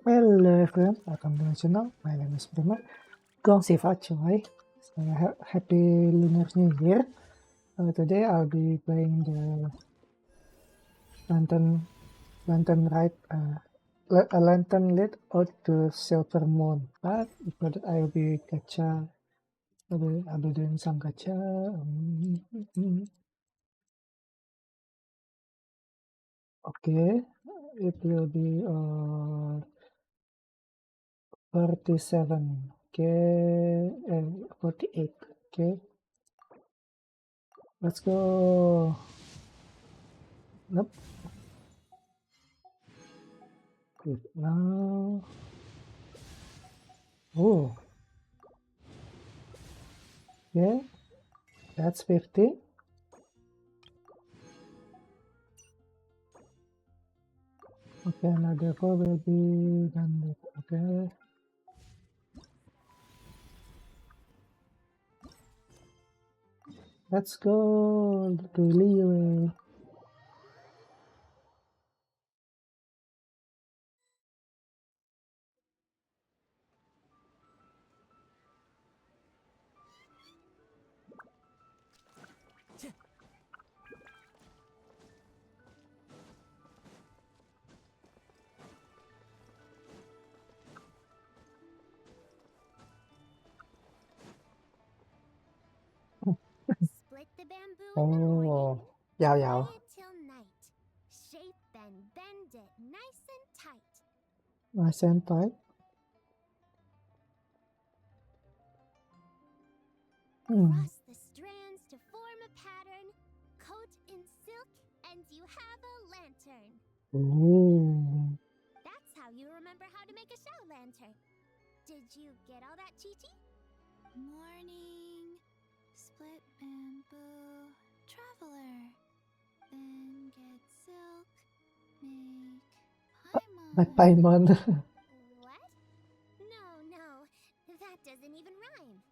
Hello everyone, welcome to my channel. My name is Prima. Gong Sifa Choi. Happy Lunar New Year. Today I'll be playing the Lantern Rite, Lantern Lit out to Silver Moon. But before that I'll be doing some gacha. Okay, it will be 47. Okay, 48. Okay, let's go. Nope. Good. Now, oh, yeah, that's 50. Okay, another 4 will be done. Okay. Let's go to Leeway. Split the bamboo in the Oh, morning, yao tie yao. it till night. Shape and bend it nice and tight. Nice and tight. Cross the strands to form a pattern, coat in silk, and you have a lantern. Ooh. That's how you remember how to make a show lantern. Did you get all that, Chi-Chi? Morning, split bamboo, traveler. Then get silk, make But paimon. Paimon. What? No, that doesn't even rhyme.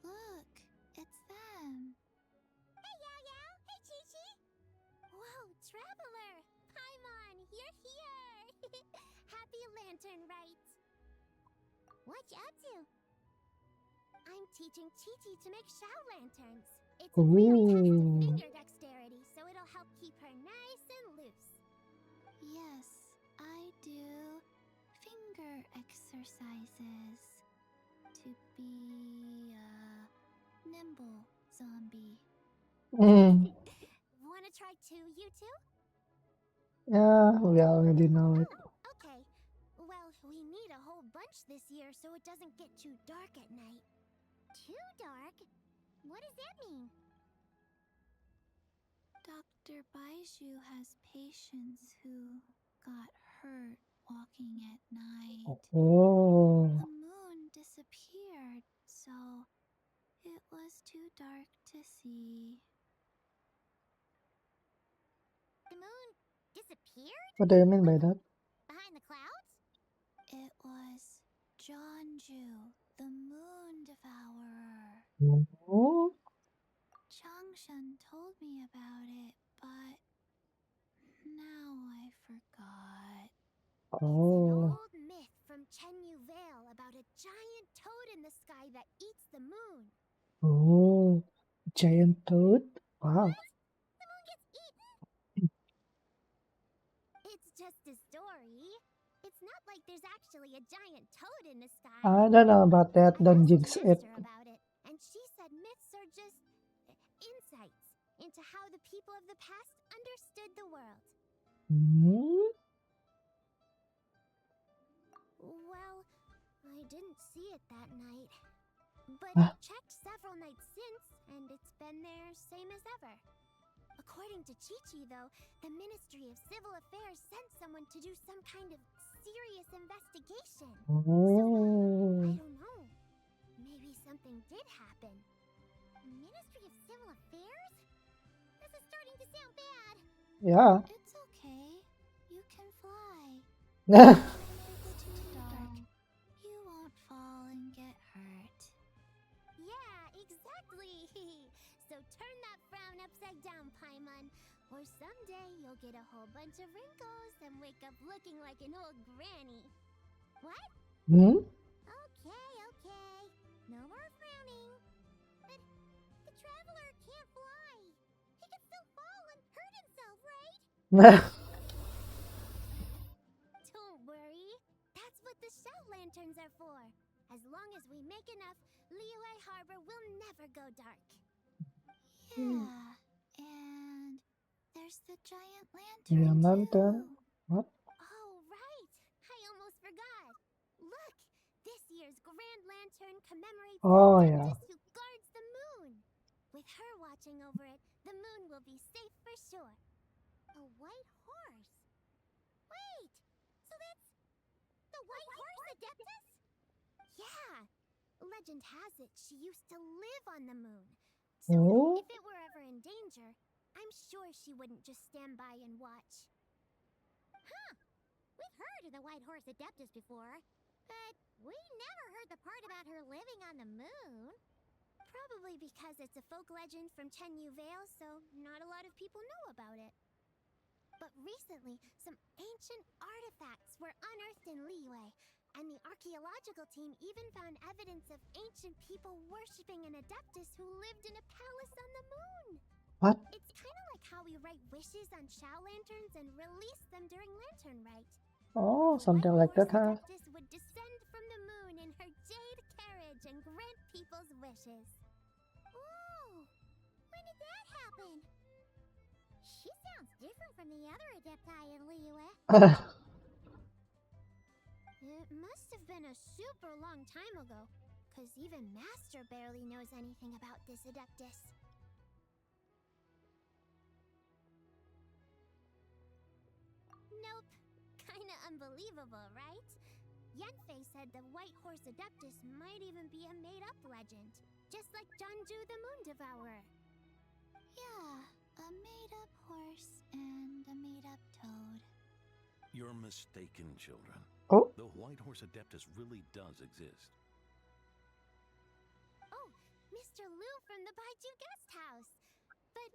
Look, it's them. Hey, Yao! Hey, Chi-Chi! Whoa, traveler! Paimon, you're here! Happy Lantern Rite! What you up to? I'm teaching Chi-Chi to make Shao lanterns. It's really taxed Ooh. finger dexterity, so it'll help keep her nice and loose. Yes, I do finger exercises to be a nimble zombie. Wanna try too, you two? Yeah, we already know it. Oh, okay. Well, we need a whole bunch this year so it doesn't get too dark at night. Too dark? What does that mean? Dr. Baiju has patients who got hurt walking at night. Oh. The moon disappeared, so it was too dark to see. The moon disappeared? What do you mean by that? Behind the clouds? It was Jonju, the moon devourer. Oh. Changshan told me about it, but now I forgot. It's an Oh. old myth from Chenyu Vale about a giant toad in the sky that eats the moon. Oh. Giant toad? Wow. What? The moon gets eaten? It's just a story. It's not like there's actually a giant toad in the sky. I don't know about that. I Don't asked jinx it. Master about it, and she said myths are just insights into how the people of the past understood the world. Hmm? Well, I didn't see it that night. But Huh? I've checked several nights since, and it's been there same as ever. According to Chi-Chi, though, the Ministry of Civil Affairs sent someone to do some kind of serious investigation. So, I Oh. don't know. Maybe something did happen. Ministry of Civil Affairs? This is starting to sound bad. Yeah. It's okay. You can fly. Yeah. If it's too dark, you won't fall and get hurt. Yeah, exactly. So turn that frown upside down, Paimon. Or someday you'll get a whole bunch of wrinkles and wake up looking like an old granny. What? Hmm? Okay. No more frowning. But the traveler can't fly. He could still fall and hurt himself, right? Don't worry. That's what the shout lanterns are for. As long as we make enough, Liyue Harbor will never go dark. Yeah, and there's the giant Yeah, lantern lantern. too. What? Oh, right. I almost forgot. Look, this year's Grand Lantern commemorates Oh, the yeah. Adeptus who guards the moon. With her watching over it, the moon will be safe for sure. A white horse? Wait, so that's the white horse Adeptus? Yeah. Legend has it she used to live on the moon. So Oh, if it were ever in danger, I'm sure she wouldn't just stand by and watch. Huh. We've heard of the White Horse Adeptus before, but we never heard the part about her living on the moon. Probably because it's a folk legend from Chenyu Vale, so not a lot of people know about it. But recently, some ancient artifacts were unearthed in Liyue, and the archaeological team even found evidence of ancient people worshipping an Adeptus who lived in a palace on the moon. what? It's kind of like how we write wishes on Shao lanterns and release them during Lantern Rite. Oh, The something White like that, Horse huh? Adeptus would descend from the moon in her jade carriage and grant people's wishes. Oh, when did that happen? She sounds different from the other Adepti in Liyue. It must have been a super long time ago, cause even Master barely knows anything about this Adeptus. Nope. Kinda unbelievable, right? Yenfei said the White Horse Adeptus might even be a made-up legend, just like Janju the Moon Devourer. Yeah, a made-up horse and a made-up toad. You're mistaken, children. Oh, The White Horse Adeptus really does exist. Oh, Mr. Liu from the Baiju Guest House. But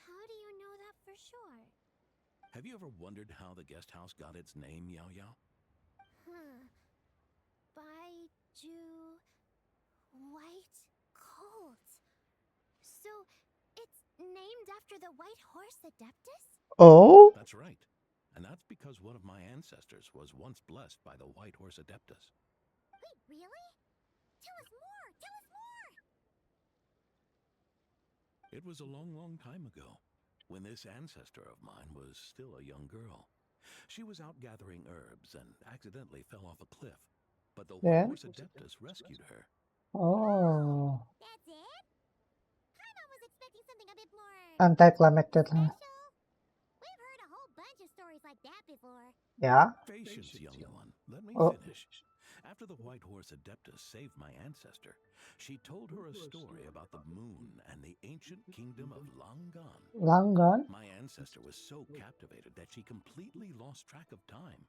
how do you know that for sure? Have you ever wondered how the guest house got its name, Yao Yao? Baiju White Colt. So it's named after the White Horse Adeptus? oh, That's right. And that's because one of my ancestors was once blessed by the White Horse Adeptus. Wait, really? Tell us more! Tell us more! It was a long, long time ago, when this ancestor of mine was still a young girl. She was out gathering herbs and accidentally fell off a cliff, but the White yeah. Horse Adeptus rescued her. Oh, That's it? Paimon was expecting something a bit more anticlimactic, huh? special. We've heard a whole bunch of stories like that before. Yeah. Patience, young one. Let me Oh. finish. After the White Horse Adeptus saved my ancestor, she told her a story about the moon and the ancient kingdom of Langan. Langgan. My ancestor was so captivated that she completely lost track of time.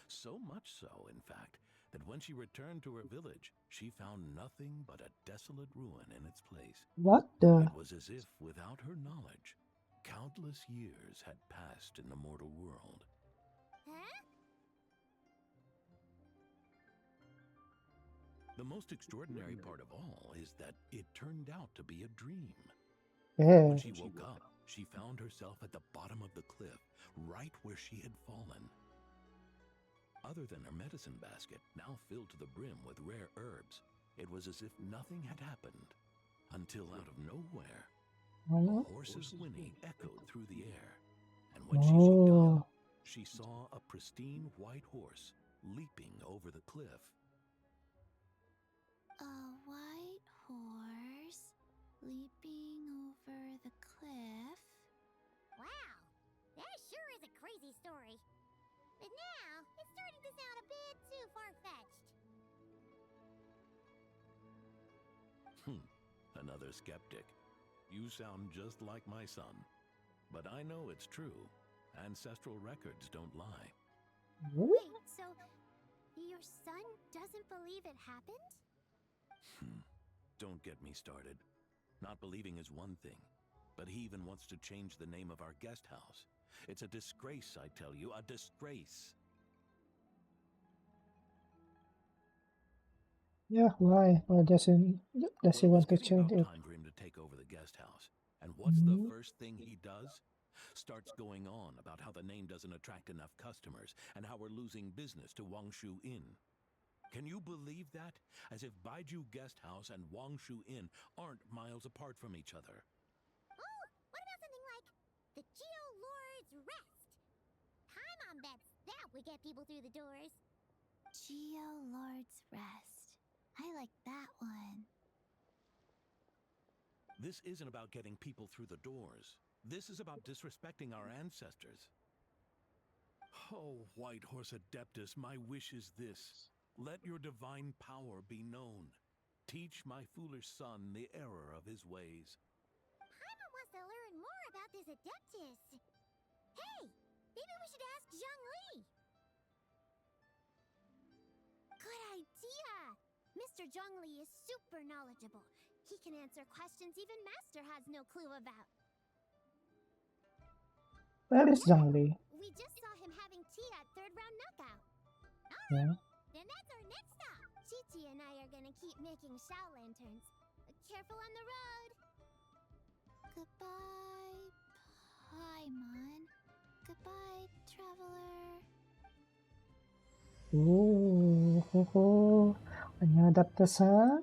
So much so, in fact, that when she returned to her village, she found nothing but a desolate ruin in its place. What the? It was as if, without her knowledge, countless years had passed in the mortal world. Huh? The most extraordinary part of all is that it turned out to be a dream. Yeah. When she woke up, she found herself at the bottom of the cliff, right where she had fallen. Other than her medicine basket, now filled to the brim with rare herbs, it was as if nothing had happened. Until out of nowhere, Oh. a horse's whinny echoed through the air. And when she looked Oh. up, she saw a pristine white horse leaping over the cliff. A white horse leaping over the cliff. Wow, that sure is a crazy story. But now, it's starting to sound a bit too far-fetched. Another skeptic. You sound just like my son. But I know it's true. Ancestral records don't lie. Wait, so your son doesn't believe it happened? Don't get me started. Not believing is one thing, but he even wants to change the name of our guest house. It's a disgrace, I tell you, a disgrace. Yeah, why? Why does he Well, it was want to getting change about it? time for him to take over the guest house. And what's the Hmm. first thing he does? Starts going on about how the name doesn't attract enough customers and how we're losing business to Wangshu Inn. Can you believe that? As if Baiju Guest House and Wangshu Inn aren't miles apart from each other. Oh, what about something like the Geo Lord's Rest? Paimon bets that would get people through the doors. Geo Lord's Rest. I like that one. This isn't about getting people through the doors. This is about disrespecting our ancestors. Oh, White Horse Adeptus, my wish is this. Let your divine power be known. Teach my foolish son the error of his ways. Paimon wants to learn more about this Adeptus. Hey, maybe we should ask Zhongli. Good idea! Mr. Zhongli is super knowledgeable. He can answer questions even Master has no clue about. Where is Zhongli? We just saw him having tea at third round knockout. Yeah. Then that's our next stop. Chi-Chi and I are gonna keep making shell lanterns. Careful on the road. Goodbye, Paimon. Goodbye, traveler. Hanya adaptas ha?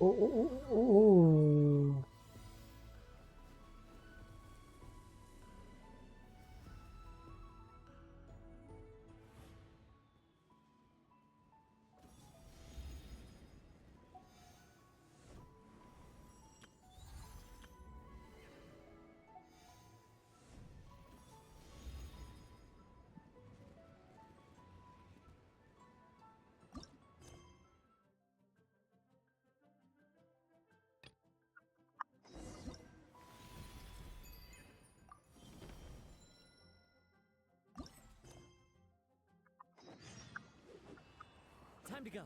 Oh. Time to go.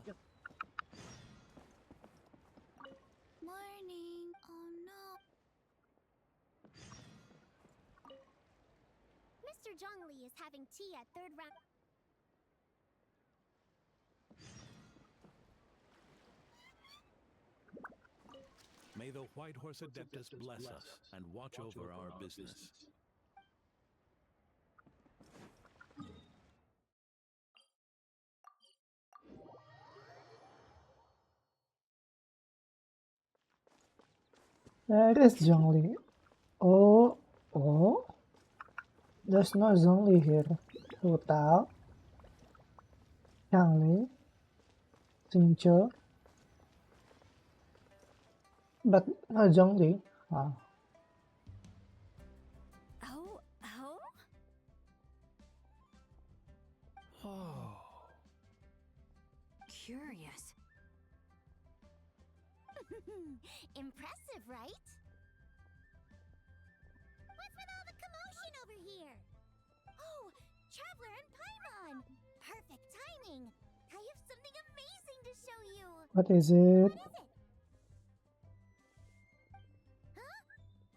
Morning. Oh no. Mr. Zhongli is having tea at third round. May the White Horse Adeptus bless us and watch over our business. Where is Zhongli? Oh. There's no Zhongli here. Hu Tao, Zhongli, Xingqiu, but no Zhongli. Ah. Oh. Oh. Curious. Impressive, right? What's with all the commotion over here? Oh, Traveler and Paimon! Perfect timing! I have something amazing to show you! What is it? What is it? Huh?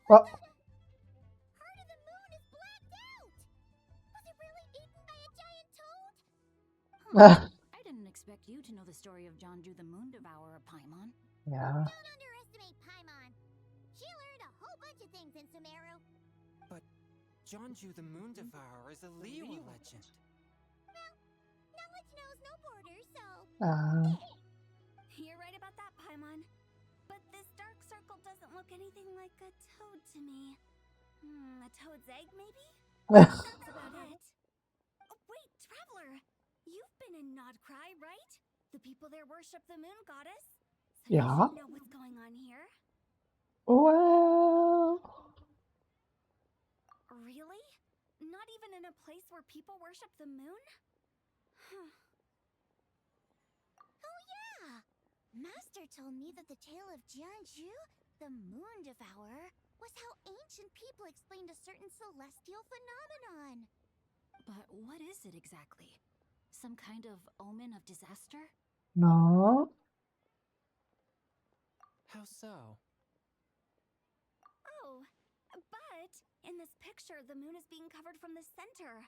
What? Heart of the Moon is blacked out! Was it really eaten by a giant toad? I didn't expect you to know the story of Jonju the Moon Devourer, Paimon. Yeah. Don't underestimate Paimon. She learned a whole bunch of things in Sumeru. But Jonju the Moon Devourer is a Liyue legend. Well, knowledge knows no borders, so... You're right about that, Paimon. But this dark circle doesn't look anything like a toad to me. A toad's egg, maybe? That's about it. Oh, wait, Traveler! You've been in Nodcry, right? The people there worship the moon goddess. So you Yeah. should know what's going on here. Well. Really? Not even in a place where people worship the moon? Oh yeah! Master told me that the tale of Jianzhu, the Moon Devourer, was how ancient people explained a certain celestial phenomenon. But what is it exactly? Some kind of omen of disaster? No. How so? Oh, but in this picture, the moon is being covered from the center.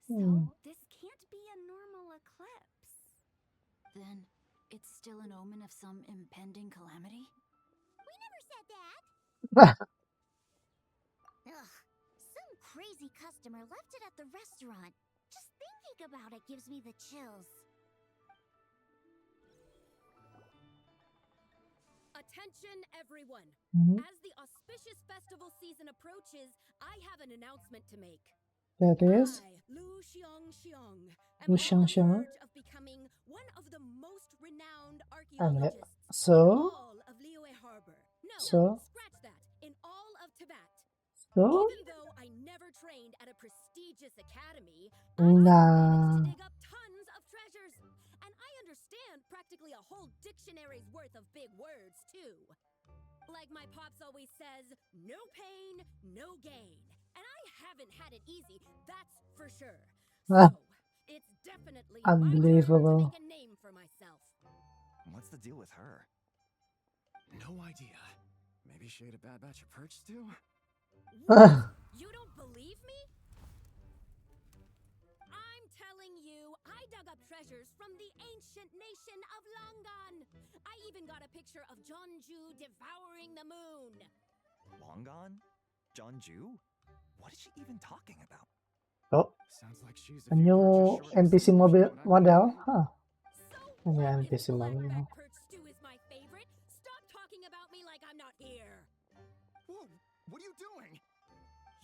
Hmm. So, this can't be a normal eclipse. Then, it's still an omen of some impending calamity? We never said that. Ugh. Some crazy customer left it at the restaurant. Just thinking about it gives me the chills. Attention, everyone! Mhm. As the auspicious festival season approaches, I have an announcement to make. That is I, Lu Xiong, am Lu on the Xiong. verge of becoming one of the most renowned Okay. archaeologists in So, all of Liyue Harbor. No, so, scratch that. In all of Tibet. so. Even though I never trained at a prestigious academy, I managed Nah. to dig up tons of treasures. And I understand practically a whole dictionary's worth of big words, too. Like my pops always says, no pain, no gain. And I haven't had it easy, that's for sure. Ah, So, it's definitely my turn to unbelievable. make a name for myself. What's the deal with her? No idea. Maybe she ate a bad batch of perch stew? What? You don't believe me? I'm telling you, I dug up treasures from the ancient nation of Longan. I even got a picture of Jeonju devouring the moon. Long gone? Jeonju? What is she even talking about? Oh, Sounds like she's a a few new perches short of NPC establishing model. what I want. Huh. So A new what if NPC blackback model. perch stew is my favorite? Stop talking about me like I'm not here. Whoa, what are you doing?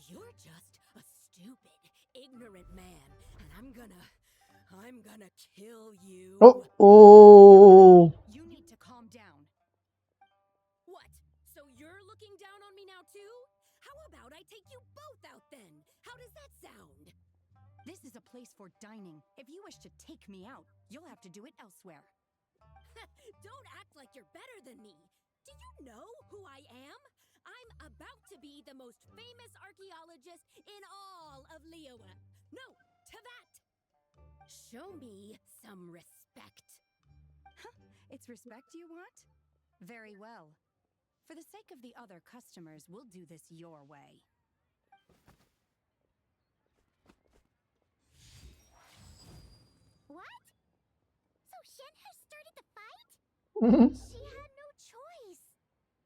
You're just a stupid, ignorant man, and I'm gonna kill you. Oh, oh. You need to calm down. What? So you're looking down on me now too? How about I take you both out then? How does that sound? This is a place for dining. If you wish to take me out, you'll have to do it elsewhere. Don't act like you're better than me. Do you know who I am? I'm about to be the most famous archaeologist in all of Liyue. No, Tibet. Show me some respect. It's respect you want? Very well. For the sake of the other customers, we'll do this your way. What? So Shenhe started the fight? Mhm. She had no choice.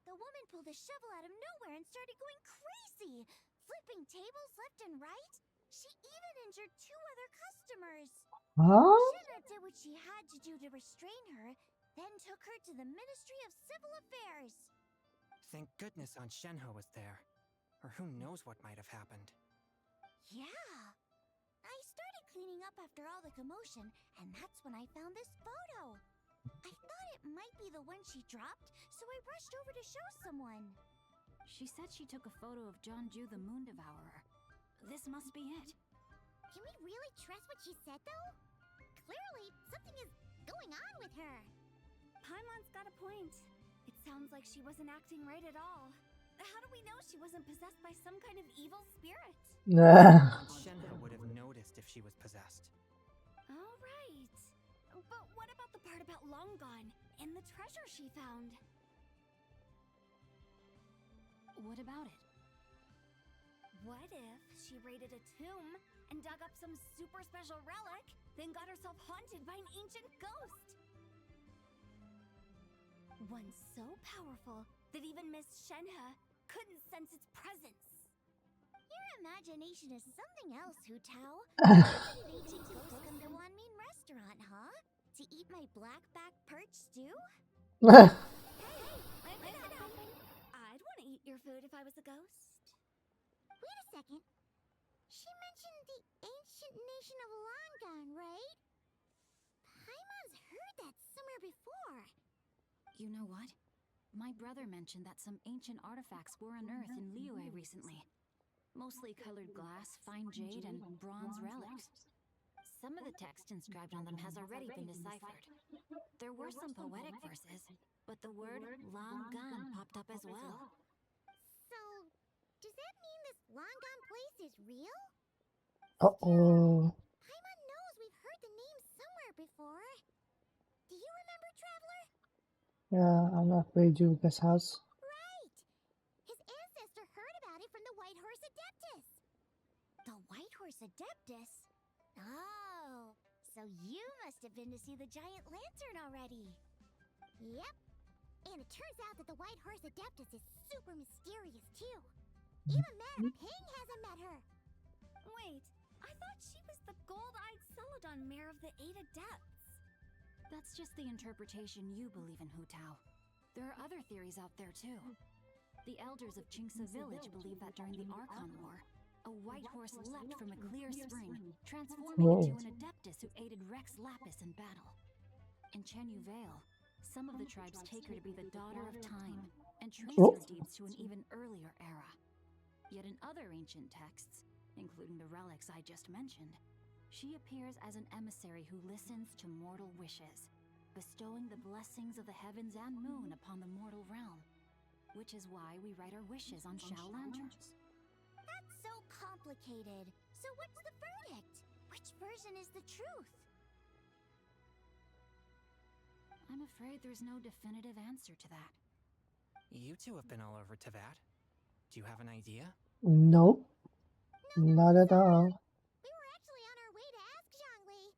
The woman pulled a shovel out of nowhere and started going crazy, flipping tables left and right. She even injured 2 other customers. Huh? Shenhe did what she had to do to restrain her, then took her to the Ministry of Civil Affairs. Thank goodness Aunt Shenhe was there. Or who knows what might have happened. Yeah. I started cleaning up after all the commotion, and that's when I found this photo. I thought it might be the one she dropped, so I rushed over to show someone. She said she took a photo of Jeonju the Moon Devourer. This must be it. Can we really trust what she said, though? Clearly, something is going on with her. Paimon's got a point. It sounds like she wasn't acting right at all. How do we know she wasn't possessed by some kind of evil spirit? Nah. Aunt Shenhe would have noticed if she was possessed. All right. But what about the part about Longan and the treasure she found? What about it? What if she raided a tomb and dug up some super special relic, then got herself haunted by an ancient ghost? One so powerful that even Miss Shenhe couldn't sense its presence. Your imagination is something else, Hu Tao. How did ancient ghosts come to Wanmin restaurant, huh? To eat my blackback perch stew? Hey, when did that happen? I'd want to eat your food if I was a ghost. Wait a second. She mentioned the ancient nation of Longan, right? Paimon's heard that somewhere before. You know what? My brother mentioned that some ancient artifacts were unearthed in Liyue recently. Mostly colored glass, fine jade, and bronze relics. Some of the text inscribed on them has already been deciphered. There were some poetic verses, but the word Longan popped up as well. So, does that mean this Longan place is real? Uh-oh. Paimon knows we've heard the name somewhere before. Do you remember, Traveler? Yeah, I'm afraid you guys house. Right! His ancestor heard about it from the White Horse Adeptus. The White Horse Adeptus? Oh, so you must have been to see the giant lantern already. Yep. And it turns out that the White Horse Adeptus is super mysterious too. Even Madame Ping hasn't met her. Wait, I thought she was the gold-eyed Celadon mare of the 8 Adepts. That's just the interpretation you believe in, Hu Tao. There are other theories out there too. The elders of Qingce village believe that during the Archon War, a white horse leapt from a clear spring, transforming into an Adeptus who aided Rex Lapis in battle. In Chenyu Vale, some of the tribes take her to be the daughter of time and trace her deeds to an even earlier era. Yet in other ancient texts, including the relics I just mentioned, she appears as an emissary who listens to mortal wishes, bestowing the blessings of the heavens and moon upon the mortal realm. Which is why we write our wishes on Shao lanterns. That's so complicated. So what's the verdict? Which version is the truth? I'm afraid there's no definitive answer to that. You two have been all over Teyvat. Do you have an idea? Nope. Not at all. We were actually on our way to ask Zhongli.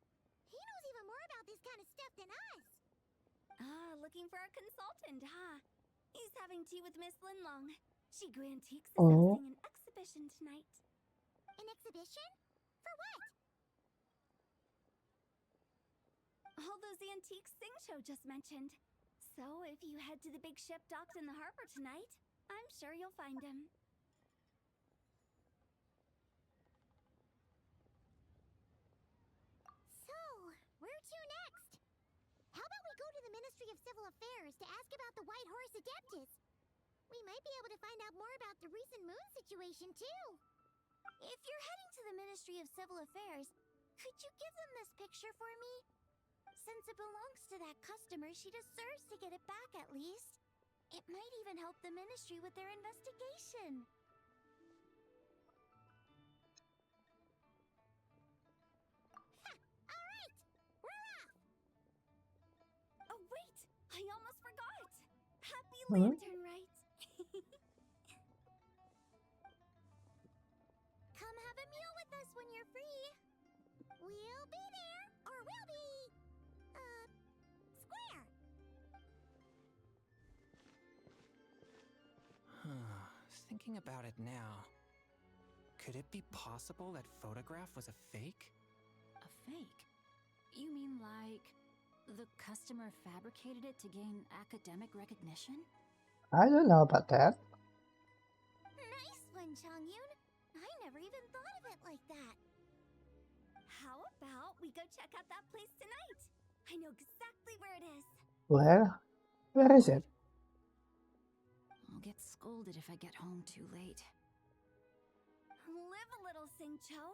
He knows even more about this kind of stuff than us. Ah, looking for a consultant, huh? He's having tea with Miss Linlong. Shigu Antiques is hosting an exhibition tonight. An exhibition? For what? All those antiques Singcho just mentioned. So if you head to the big ship docked in the harbor tonight, I'm sure you'll find him. So, where to next? How about we go to the Ministry of Civil Affairs to ask about the White Horse Adeptus? We might be able to find out more about the recent moon situation, too. If you're heading to the Ministry of Civil Affairs, could you give them this picture for me? Since it belongs to that customer, she deserves to get it back at least. It might even help the ministry with their investigation. All right, we're off. Oh wait, I almost forgot. Happy Lantern Rite. Come have a meal with us when you're free. We'll be there, or we'll be, square. Thinking about it now, could it be possible that photograph was a fake? A fake? You mean like the customer fabricated it to gain academic recognition? I don't know about that. Nice one, Chongyun. I never even thought of it like that. How about we go check out that place tonight? I know exactly where it is. Where is it? I'll get scolded if I get home too late. Live a little, Singcho.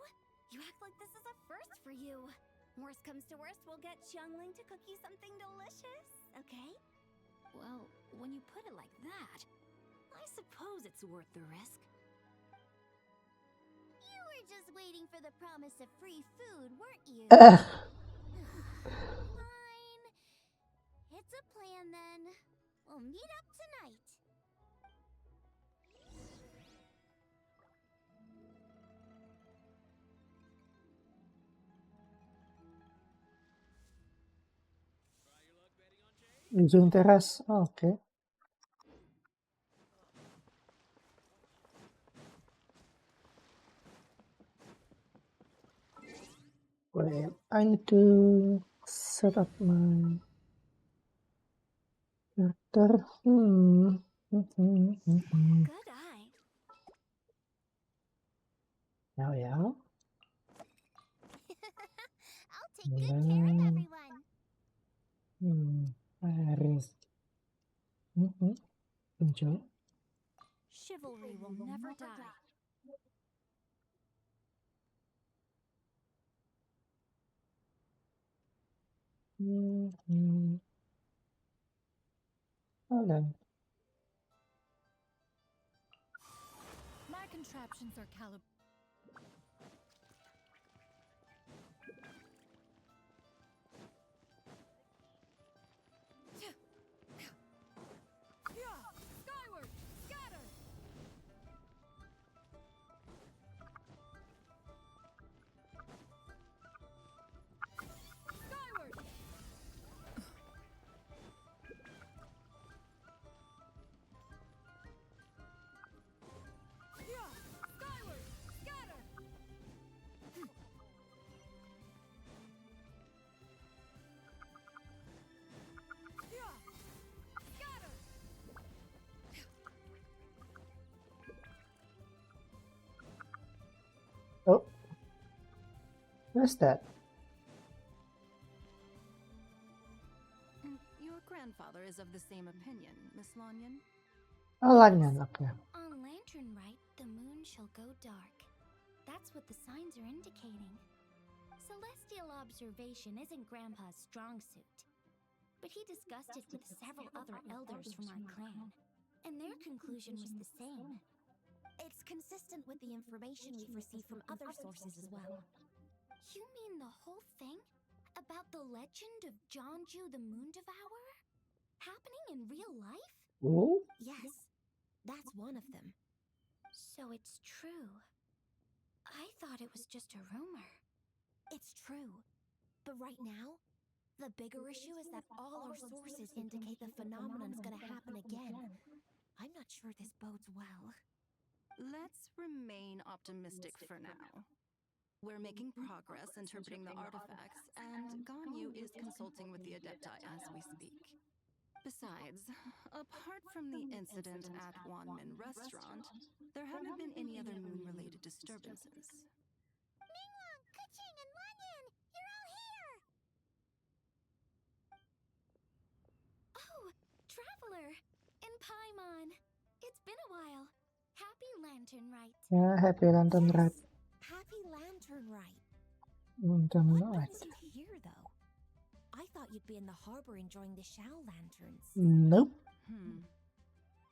You act like this is a first for you. Worst comes to worst, we'll get Xiangling to cook you something delicious, okay? Well, when you put it like that, I suppose it's worth the risk. You were just waiting for the promise of free food, weren't you? Fine. It's a plan then. We'll meet up tonight. Zoom teras. Oh, okay. Wait, I need to set up my character. Good eye. Now, yeah. I'll take good care of everyone. Where is? Enjoy. Chivalry will never die. Hold on. My contraptions are calibrated. Skyward! Scatter! Where's that? And your grandfather is of the same opinion, Miss Lanyon? Oh, Lanyan, okay. On Lantern Rite, the moon shall go dark. That's what the signs are indicating. Celestial observation isn't Grandpa's strong suit, but he discussed it with several other elders from our clan, and their conclusion was the same. It's consistent with the information we've received from other sources as well. You mean the whole thing? About the legend of Jonju the Moon Devourer? Happening in real life? Oh, Yes, that's one of them. So it's true. I thought it was just a rumor. It's true. But right now, the bigger issue is that all our sources indicate the phenomenon's gonna happen again. I'm not sure this bodes well. Let's remain optimistic for now. We're making progress interpreting the artifacts, and Ganyu is consulting with the Adepti as we speak. Besides, apart from the incident at Wanmin Restaurant, there haven't been any other moon-related disturbances. Mingwang, Kuching, and Lanyan! You're all here! Oh, Traveler! And Paimon! It's been a while. Happy Lantern Rite. yeah, happy Lantern Rite. Happy Lantern Rite. Lantern What Rite. brings you here, though? I thought you'd be in the harbor enjoying the Shao lanterns. Nope.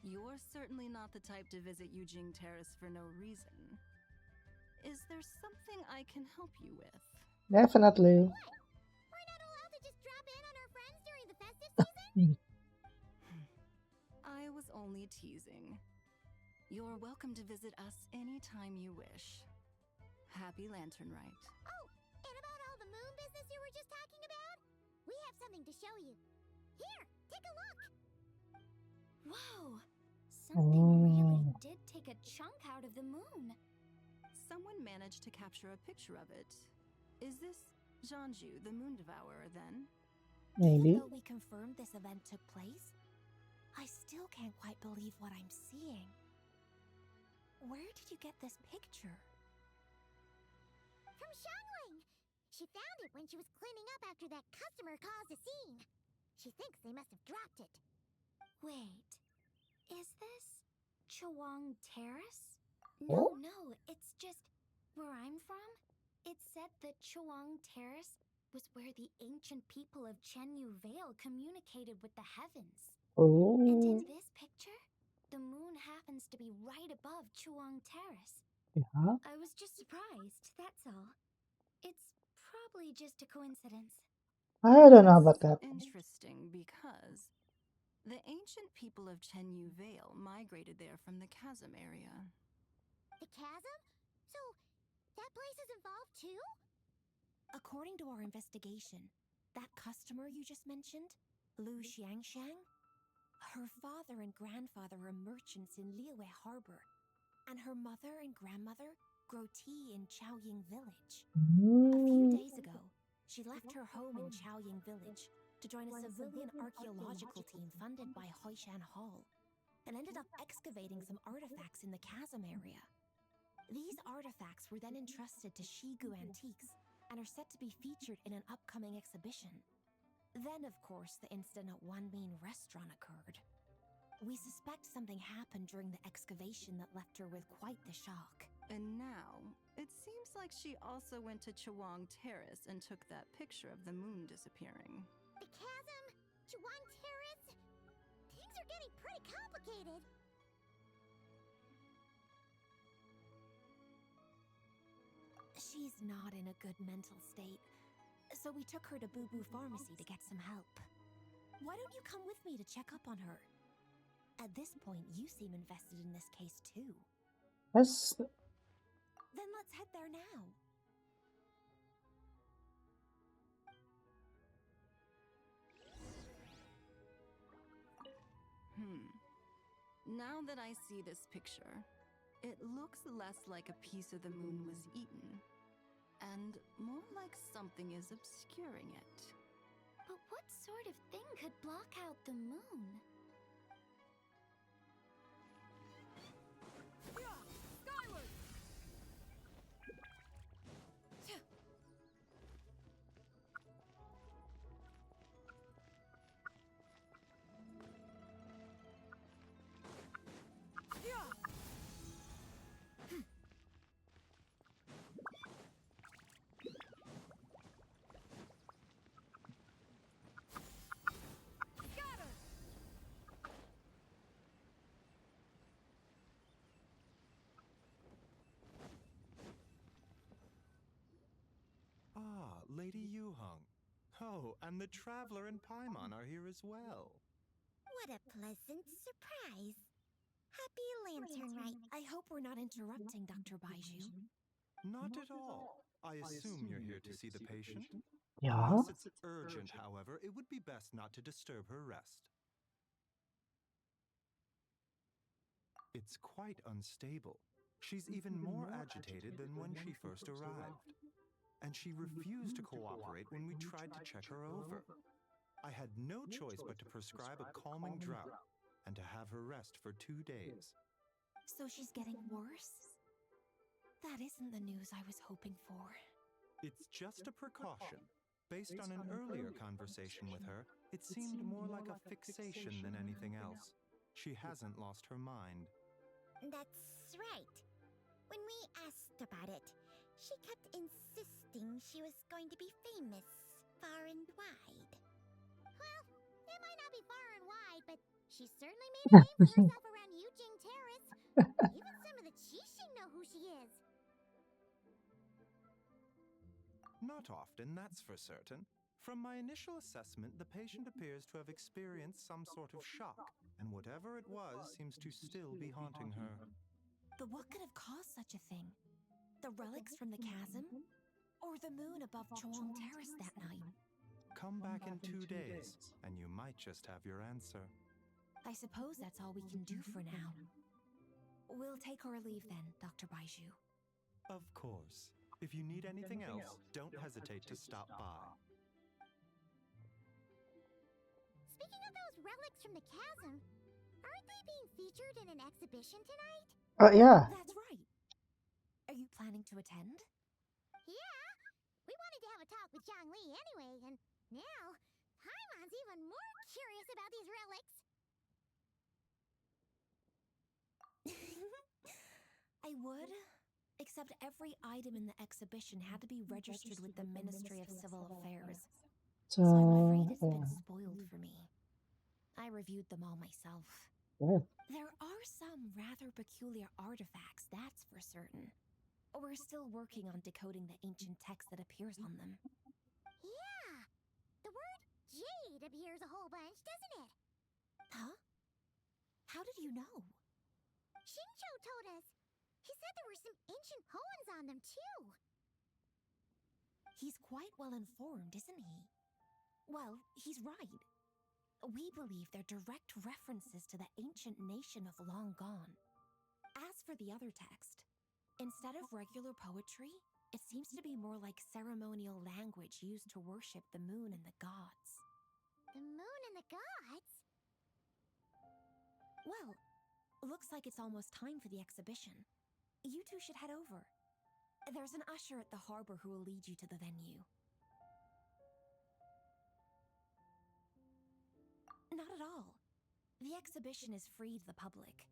You're certainly not the type to visit Yujing Terrace for no reason. Is there something I can help you with? Definitely. We're not allowed to just drop in on our friends during the festive season? I was only teasing. You're welcome to visit us anytime you wish. Happy Lantern Rite. Oh, and about all the moon business you were just talking about? We have something to show you. Here, take a look. Whoa! Something really did take a chunk out of the moon. Someone managed to capture a picture of it. Is this Janju, the Moon Devourer, then? Maybe. Even though we confirmed this event took place, I still can't quite believe what I'm seeing. Where did you get this picture? From Xiangling! She found it when she was cleaning up after that customer caused a scene. She thinks they must have dropped it. Wait, is this Chawang Terrace? No, Oh? no, it's just where I'm from. It said that Chawang Terrace was where the ancient people of Chenyu Vale communicated with the heavens. And Oh, in this picture, the moon happens to be right above Chawang Terrace. yeah. I was just surprised, that's all. It's probably just a coincidence. I don't know about that. Interesting, because the ancient people of Chenyu Vale migrated there from the chasm area. The chasm? So, that place is involved too? According to our investigation, that customer you just mentioned, Lu Xiangxiang, her father and grandfather are merchants in Liyue Harbor, and her mother and grandmother grow tea in Chaoying Village. A few days ago, she left her home in Chaoying Village to join a civilian archaeological team funded by Hoishan Hall, and ended up excavating some artifacts in the chasm area. These artifacts were then entrusted to Shigu Antiques and are set to be featured in an upcoming exhibition. Then, of course, the incident at Wanmin Restaurant occurred. We suspect something happened during the excavation that left her with quite the shock. And now, it seems like she also went to Chawang Terrace and took that picture of the moon disappearing. The chasm? Chawang Terrace? Things are getting pretty complicated. She's not in a good mental state, so we took her to Boo Boo Pharmacy to get some help. Why don't you come with me to check up on her? At this point, you seem invested in this case too. Yes. Then let's head there now. Now that I see this picture, it looks less like a piece of the moon was eaten, and more like something is obscuring it. But what sort of thing could block out the moon? Skyward! Luheng. Oh, and the Traveler and Paimon are here as well. What a pleasant surprise. Happy Lantern Rite. I hope we're not interrupting Dr. Baiju. Not at all. I assume you're here to see the patient? Yeah. Unless it's urgent, however, it would be best not to disturb her rest. It's quite unstable. She's even more agitated than when she first arrived. And she refused to cooperate when we tried to check her over. I had no choice but to prescribe a calming draught and to have her rest for 2 days. So she's getting worse? That isn't the news I was hoping for. It's just a precaution. Based on an earlier conversation with her, it seemed more like a fixation than anything else. She hasn't lost her mind. That's right. When we asked about it, she kept insisting she was going to be famous far and wide. Well, it might not be far and wide, but she certainly made a name for herself around Yujing Terrace. Even some of the Qixing know who she is. Not often, that's for certain. From my initial assessment, the patient appears to have experienced some sort of shock, and whatever it was seems to still be haunting her. But what could have caused such a thing? The relics from the chasm? Or the moon above Chuang Terrace that night? Come back in 2 days, and you might just have your answer. I suppose that's all we can do for now. We'll take our leave then, Dr. Baiju. Of course. If you need anything else, don't hesitate to stop by. Speaking of those relics from the chasm, aren't they being featured in an exhibition tonight? Yeah. That's right. Are you planning to attend? Yeah, we wanted to have a talk with Zhangli anyway, and now Paimon's even more curious about these relics. I would, except every item in the exhibition had to be registered with the Ministry of Civil Affairs. So, So I'm afraid it's been spoiled for me. I reviewed them all myself. yeah. There are some rather peculiar artifacts, that's for certain. We're still working on decoding the ancient text that appears on them. Yeah, the word jade appears a whole bunch, doesn't it? Huh? How did you know? Shincho told us. He said there were some ancient poems on them, too. He's quite well informed, isn't he? Well, he's right. We believe they're direct references to the ancient nation of long gone. As for the other text, instead of regular poetry, it seems to be more like ceremonial language used to worship the moon and the gods. The moon and the gods? Well, looks like it's almost time for the exhibition. You two should head over. There's an usher at the harbor who will lead you to the venue. Not at all. The exhibition is free to the public.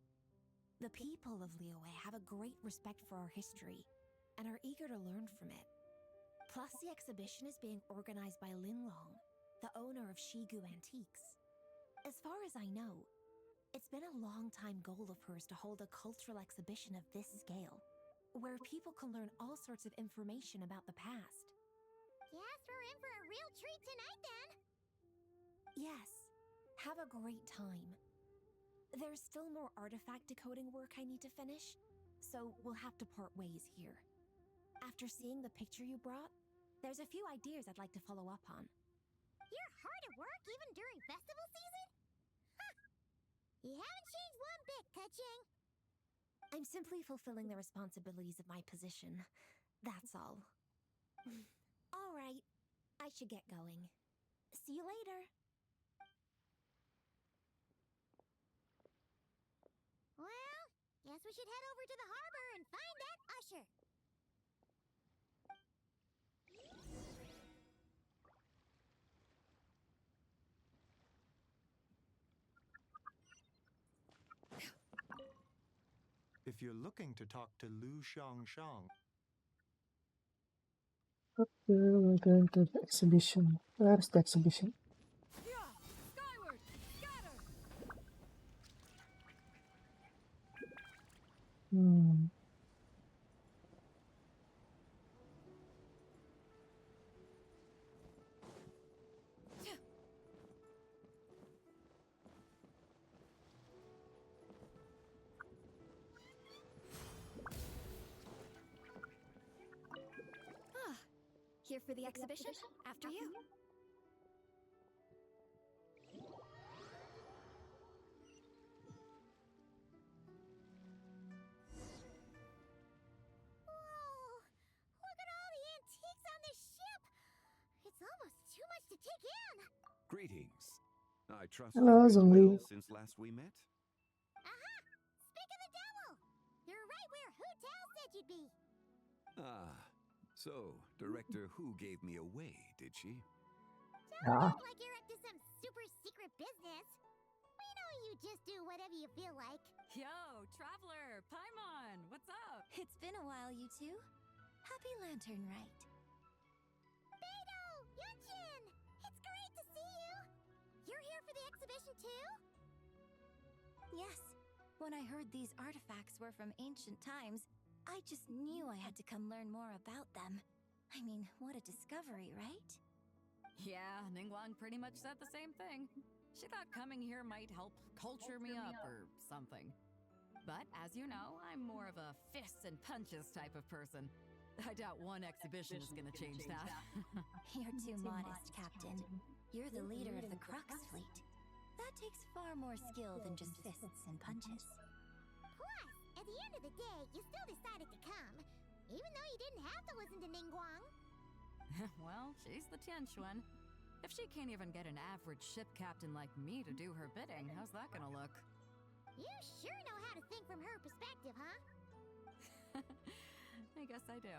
The people of Liyue have a great respect for our history and are eager to learn from it. Plus, the exhibition is being organized by Linlong, the owner of Shigu Antiques. As far as I know, it's been a long-time goal of hers to hold a cultural exhibition of this scale, where people can learn all sorts of information about the past. Guess we're in for a real treat tonight, then. Yes, have a great time. There's still more artifact decoding work I need to finish, so we'll have to part ways here. After seeing the picture you brought, there's a few ideas I'd like to follow up on. You're hard at work even during festival season? Huh. You haven't changed one bit, Keqing. I'm simply fulfilling the responsibilities of my position. That's all. All right, I should get going. See you later. Well, guess we should head over to the harbor and find that usher. If you're looking to talk to Lu Xiangshang, Okay, we're going to the exhibition. Where's the exhibition? Yeah! Skyward! Scatter! Hmm. Here for the exhibition? After you. Whoa! Look at all the antiques on this ship! It's almost too much to take in! Greetings. I trust Hello, you've been Zhongli. well since last we met. Aha! Speak of the devil! You're right where Hu Tao said you'd be! Ah, so Director Hu gave me away, did she? Don't Yeah. act like you're up to some super secret business! We know you just do whatever you feel like. Yo, Traveler, Paimon, what's up? It's been a while, you two. Happy Lantern Rite. Beidou! Genshin! It's great to see you! You're here for the exhibition too? Yes. When I heard these artifacts were from ancient times, I just knew I had to come learn more about them. I mean, what a discovery, right? Yeah, Ningguang pretty much said the same thing. She thought coming here might help culture me up or something. But as you know, I'm more of a fists and punches type of person. I doubt one exhibition is gonna change that. You're too modest, Captain. You're the leader of the Crux fleet. That takes far more skill than just fists and punches. Plus, at the end of the day, you still decided to come, even though you didn't have to listen to Ningguang. Well, she's the Tianquan. If she can't even get an average ship captain like me to do her bidding, how's that gonna look? You sure know how to think from her perspective, huh? I guess I do.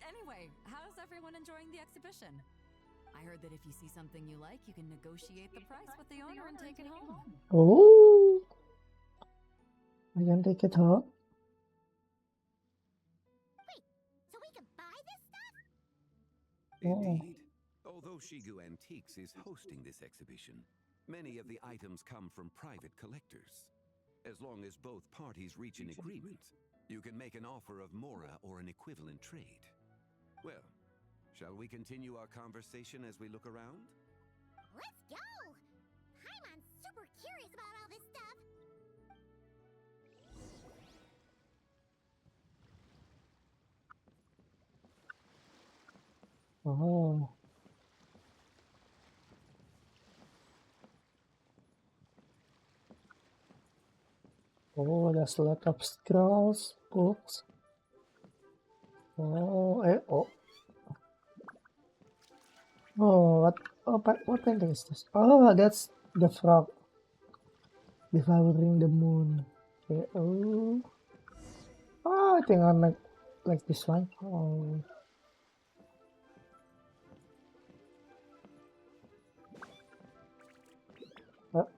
Anyway, how's everyone enjoying the exhibition? I heard that if you see something you like, you can negotiate the price with the owner and take it home. Oh, I can take it home. Wait, so we can buy this stuff? Indeed. Although Shigu Antiques is hosting this exhibition, many of the items come from private collectors. As long as both parties reach an agreement, you can make an offer of mora or an equivalent trade. Well, shall we continue our conversation as we look around? Let's go! Paimon's super curious about all this stuff. Oh. Oh, there's a lot of scrolls, books. Oh, oh. Oh, what painting is this? Oh, that's the frog devouring the moon. Okay, oh. Oh, I think I like this one. Oh. Oh.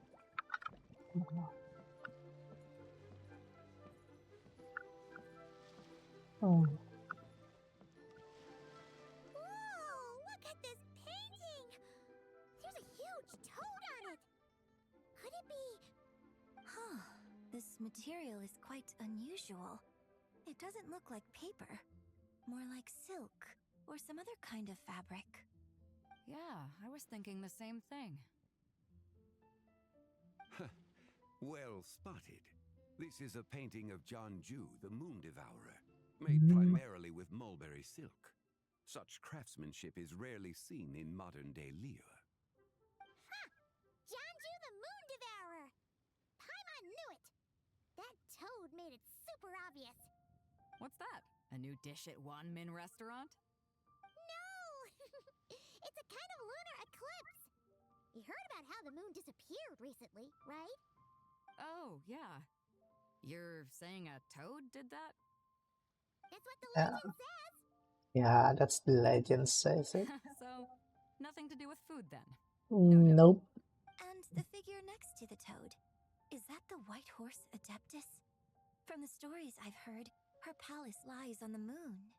Oh. Whoa, look at this painting! There's a huge toad on it! Could it be... Huh. This material is quite unusual. It doesn't look like paper. More like silk or some other kind of fabric. Yeah, I was thinking the same thing. Well spotted. This is a painting of Jianju, the Moon Devourer, made primarily with mulberry silk. Such craftsmanship is rarely seen in modern-day Liyue. Ha! Jianju the Moon Devourer! Paimon knew it! That toad made it super obvious. What's that? A new dish at Wanmin restaurant? No! It's a kind of lunar eclipse! You heard about how the moon disappeared recently, right? Oh, yeah. You're saying a toad did that? That's what the Yeah. legend says! Yeah, that's the legend says it. So, nothing to do with food then? Nope. And the figure next to the toad. Is that the white horse Adeptus? From the stories I've heard, her palace lies on the moon.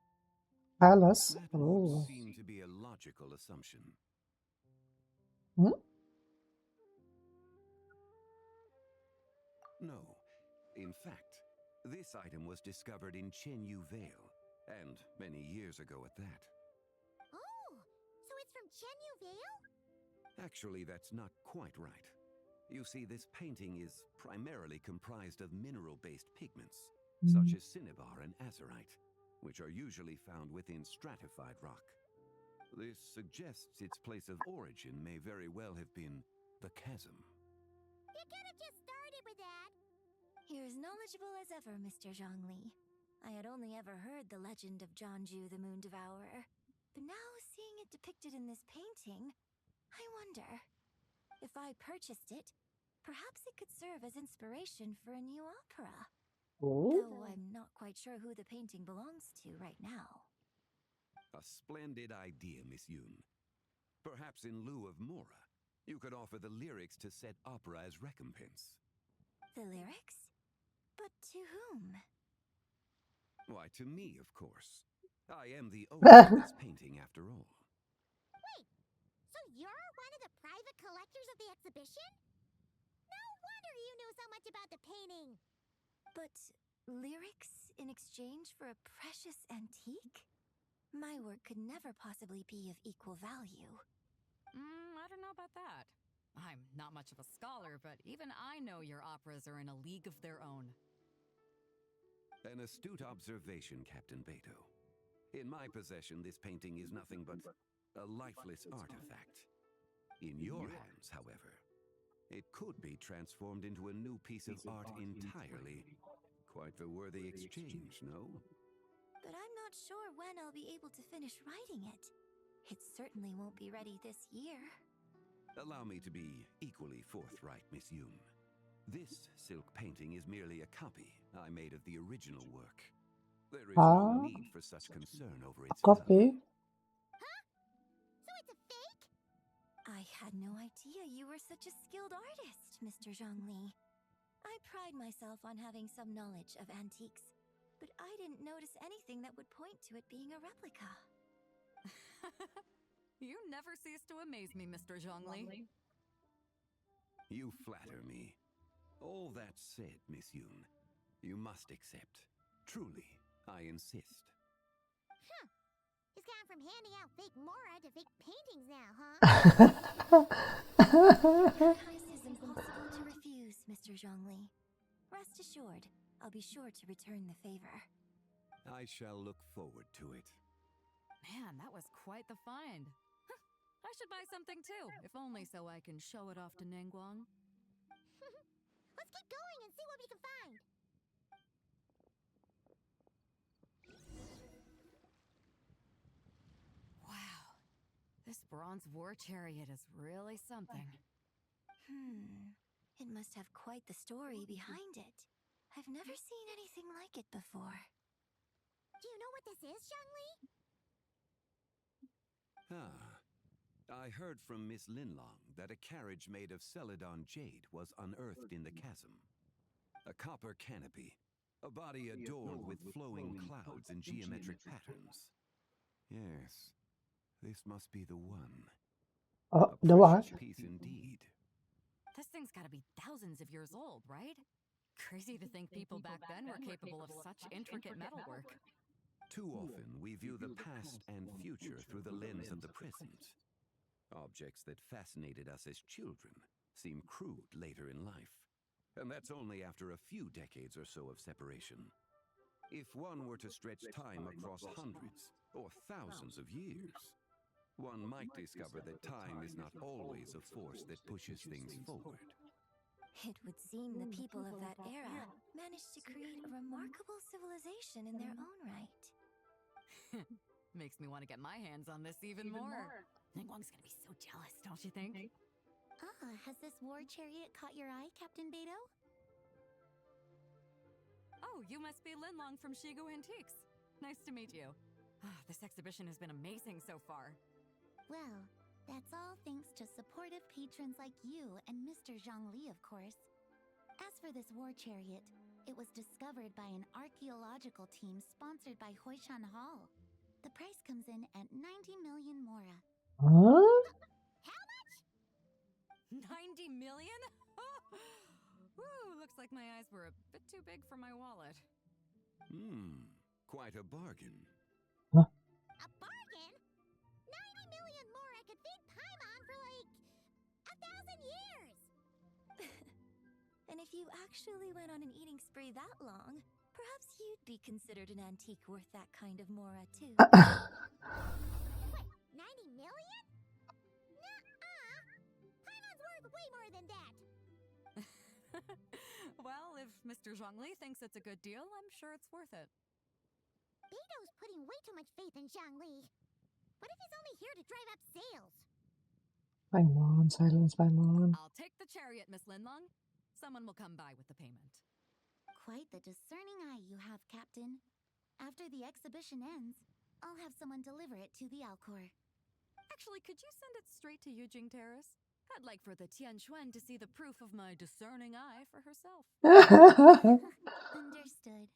Palace. That Oh. would seem to be a logical assumption. Hmm? No. In fact, this item was discovered in Chenyu Vale, and many years ago at that. Oh, so it's from Chenyu Vale? Actually, that's not quite right. You see, this painting is primarily comprised of mineral-based pigments, such as cinnabar and azurite, which are usually found within stratified rock. This suggests its place of origin may very well have been the chasm. You could have just started with that. You're as knowledgeable as ever, Mr. Zhongli. I had only ever heard the legend of Jianju the Moon Devourer, but now seeing it depicted in this painting, I wonder, if I purchased it, perhaps it could serve as inspiration for a new opera. Oh, Though I'm not quite sure who the painting belongs to right now. A splendid idea, Miss Yoon. Perhaps in lieu of Mora, you could offer the lyrics to said opera as recompense. The lyrics? But to whom? Why, to me, of course. I am the owner of this painting, after all. Wait, so you're one of the private collectors of the exhibition? No wonder you knew so much about the painting. But lyrics in exchange for a precious antique? My work could never possibly be of equal value. I don't know about that. I'm not much of a scholar, but even I know your operas are in a league of their own. An astute observation, Captain Beto. In my possession, this painting is nothing but a lifeless artifact. In your hands, however, it could be transformed into a new piece of art entirely. Quite the worthy exchange, no? But I'm not sure when I'll be able to finish writing it. It certainly won't be ready this year. Allow me to be equally forthright, Miss Yoon. This silk painting is merely a copy I made of the original work. There is no need for such concern over its value. copy. Huh? So it's a fake? I had no idea you were such a skilled artist, Mr. Zhongli. I pride myself on having some knowledge of antiques, but I didn't notice anything that would point to it being a replica. You never cease to amaze me, Mr. Zhongli. You flatter me. All that said, Miss Yoon, you must accept. Truly, I insist. Huh. He's gone from handing out fake Mora to fake paintings now, huh? Your advice is impossible to refuse, Mr. Zhongli. Rest assured, I'll be sure to return the favor. I shall look forward to it. Man, that was quite the find. I should buy something too, if only so I can show it off to Ningguang. Let's keep going and see what we can find. Wow, this bronze war chariot is really something. It must have quite the story behind it. I've never seen anything like it before. Do you know what this is, Zhongli? I heard from Miss Linlong that a carriage made of Celadon jade was unearthed in the chasm. A copper canopy, a body adorned with flowing clouds and geometric patterns. Yes, this must be the one. Oh, A the what? precious piece indeed. This thing's gotta be thousands of years old, right? Crazy to think people back then were capable of such intricate metalwork. Too often, we view the past and future through the lens of the present. Objects that fascinated us as children seem crude later in life. And that's only after a few decades or so of separation. If one were to stretch time across hundreds or thousands of years, one might discover that time is not always a force that pushes things forward. It would seem the people of that era managed to create a remarkable civilization in their own right. Makes me want to get my hands on this even more. Ningguang's gonna be so jealous, don't you think? Has this war chariot caught your eye, Captain Beto? Oh, you must be Linlong from Shigu Antiques. Nice to meet you. This exhibition has been amazing so far. Well, that's all thanks to supportive patrons like you and Mr. Zhongli, of course. As for this war chariot, it was discovered by an archaeological team sponsored by Hoishan Hall. The price comes in at 90 million Mora. Huh? How much? 90 million? Woo, looks like my eyes were a bit too big for my wallet. Quite a bargain. A bargain? 90 million Mora could feed Paimon for like 1,000 years! And if you actually went on an eating spree that long, perhaps you'd be considered an antique worth that kind of mora too. Wait, 90 Well, if Mr. Zhongli thinks it's a good deal, I'm sure it's worth it. Beto's putting way too much faith in Zhangli. What if he's only here to drive up sales? Paimon, silence Paimon. I'll take the chariot, Miss Linlong. Someone will come by with the payment. Quite the discerning eye you have, Captain. After the exhibition ends, I'll have someone deliver it to the Alcor. Actually, could you send it straight to Yujing Terrace? I'd like for the Tianquan to see the proof of my discerning eye for herself. Understood.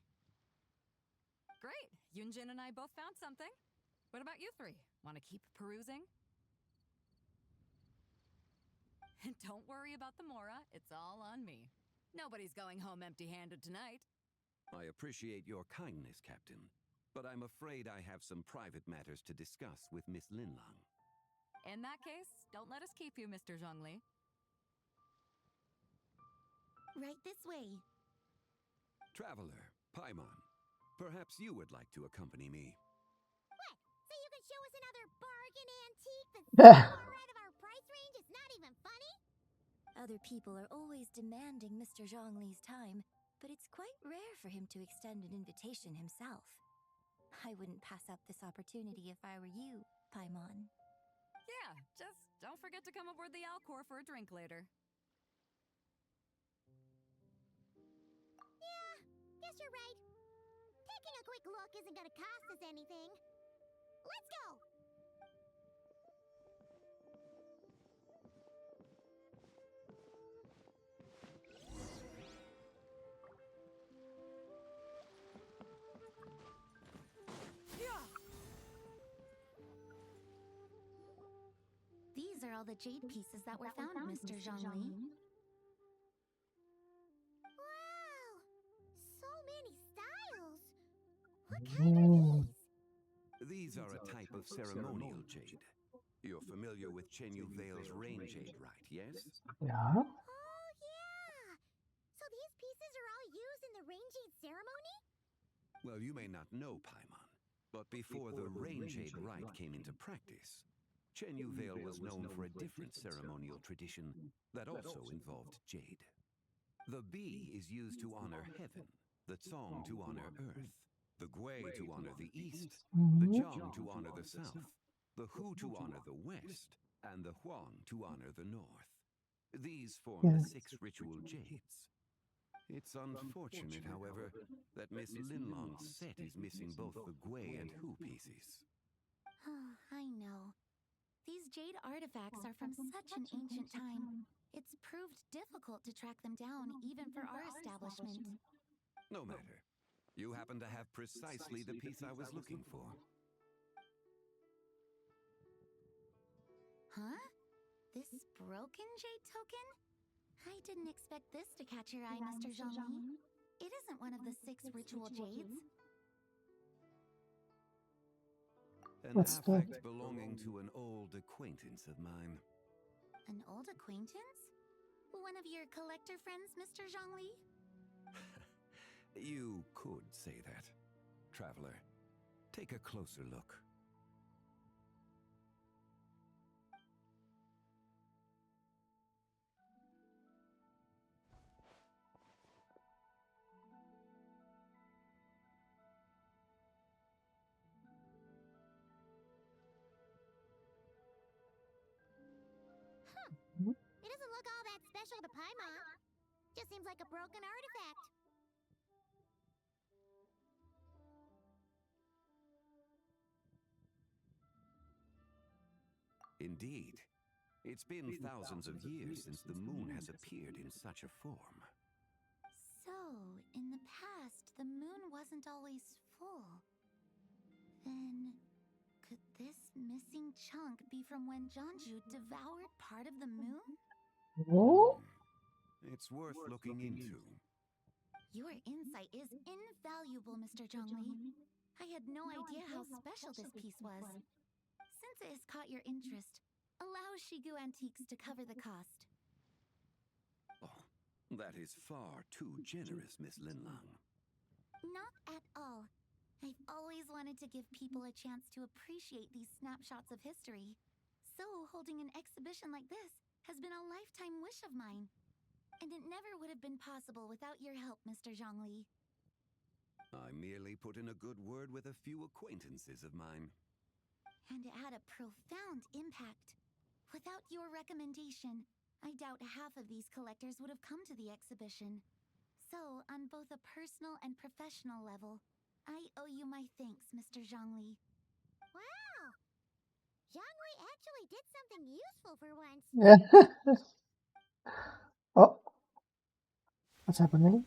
Great. Yunjin and I both found something. What about you three? Want to keep perusing? And don't worry about the Mora. It's all on me. Nobody's going home empty-handed tonight. I appreciate your kindness, Captain, but I'm afraid I have some private matters to discuss with Miss Linlong. In that case, don't let us keep you, Mr. Zhongli. Right this way. Traveler, Paimon, perhaps you would like to accompany me. What? So you can show us another bargain antique that's so far out of our price range it's not even funny? Other people are always demanding Mr. Zhongli's time, but it's quite rare for him to extend an invitation himself. I wouldn't pass up this opportunity if I were you, Paimon. Yeah, just don't forget to come aboard the Alcor for a drink later. Yeah, guess you're right. Taking a quick look isn't gonna cost us anything. Let's go! These are all the jade pieces that were found, Mr. Zhongli. Wow! So many styles! What kind are these? These are a type of ceremonial jade. You're familiar with Chenyu Vale's rain jade, right? Yes? Yeah. Oh, yeah! So these pieces are all used in the rain jade ceremony? Well, you may not know, Paimon, but before the rain jade rite came into practice, Chenyu Vale was known for a different ceremonial tradition that also involved jade. The Bi is used to honor heaven, the Tsong to honor earth, the Gui to honor the east, the Jiang to honor the south, the Hu to honor the west, and the Huang to honor the north. These form the 6 ritual jades. It's unfortunate, however, that Miss Linlong's set is missing both the Gui and Hu pieces. I know. These jade artifacts are from such an ancient time. It's proved difficult to track them down, even for our establishment. No matter. You happen to have precisely the piece I was looking for. Huh? This broken jade token? I didn't expect this to catch your eye, Mr. Zhongli. It isn't one of the 6 ritual jades. An What's the- artifact belonging to an old acquaintance of mine. An old acquaintance? One of your collector friends, Mr. Zhongli? You could say that. Traveler, take a closer look. It doesn't look all that special to Paimon. Just seems like a broken artifact. Indeed. It's been thousands of years since the moon has appeared in such a form. So, in the past, the moon wasn't always full. Then, could this missing chunk be from when Jianzhu devoured part of the moon? Oh? It's worth looking into. Your insight is invaluable, Mr. Zhongli. I had no idea how special this piece was. Since it has caught your interest, allow Shigu Antiques to cover the cost. Oh, that is far too generous, Miss Linlong. Not at all. I've always wanted to give people a chance to appreciate these snapshots of history. So, holding an exhibition like this has been a lifetime wish of mine. And it never would have been possible without your help, Mr. Zhongli. I merely put in a good word with a few acquaintances of mine. And it had a profound impact. Without your recommendation, I doubt half of these collectors would have come to the exhibition. So, on both a personal and professional level, I owe you my thanks, Mr. Zhongli. Wow! Zhongli actually did something useful for once. Oh, what's happening?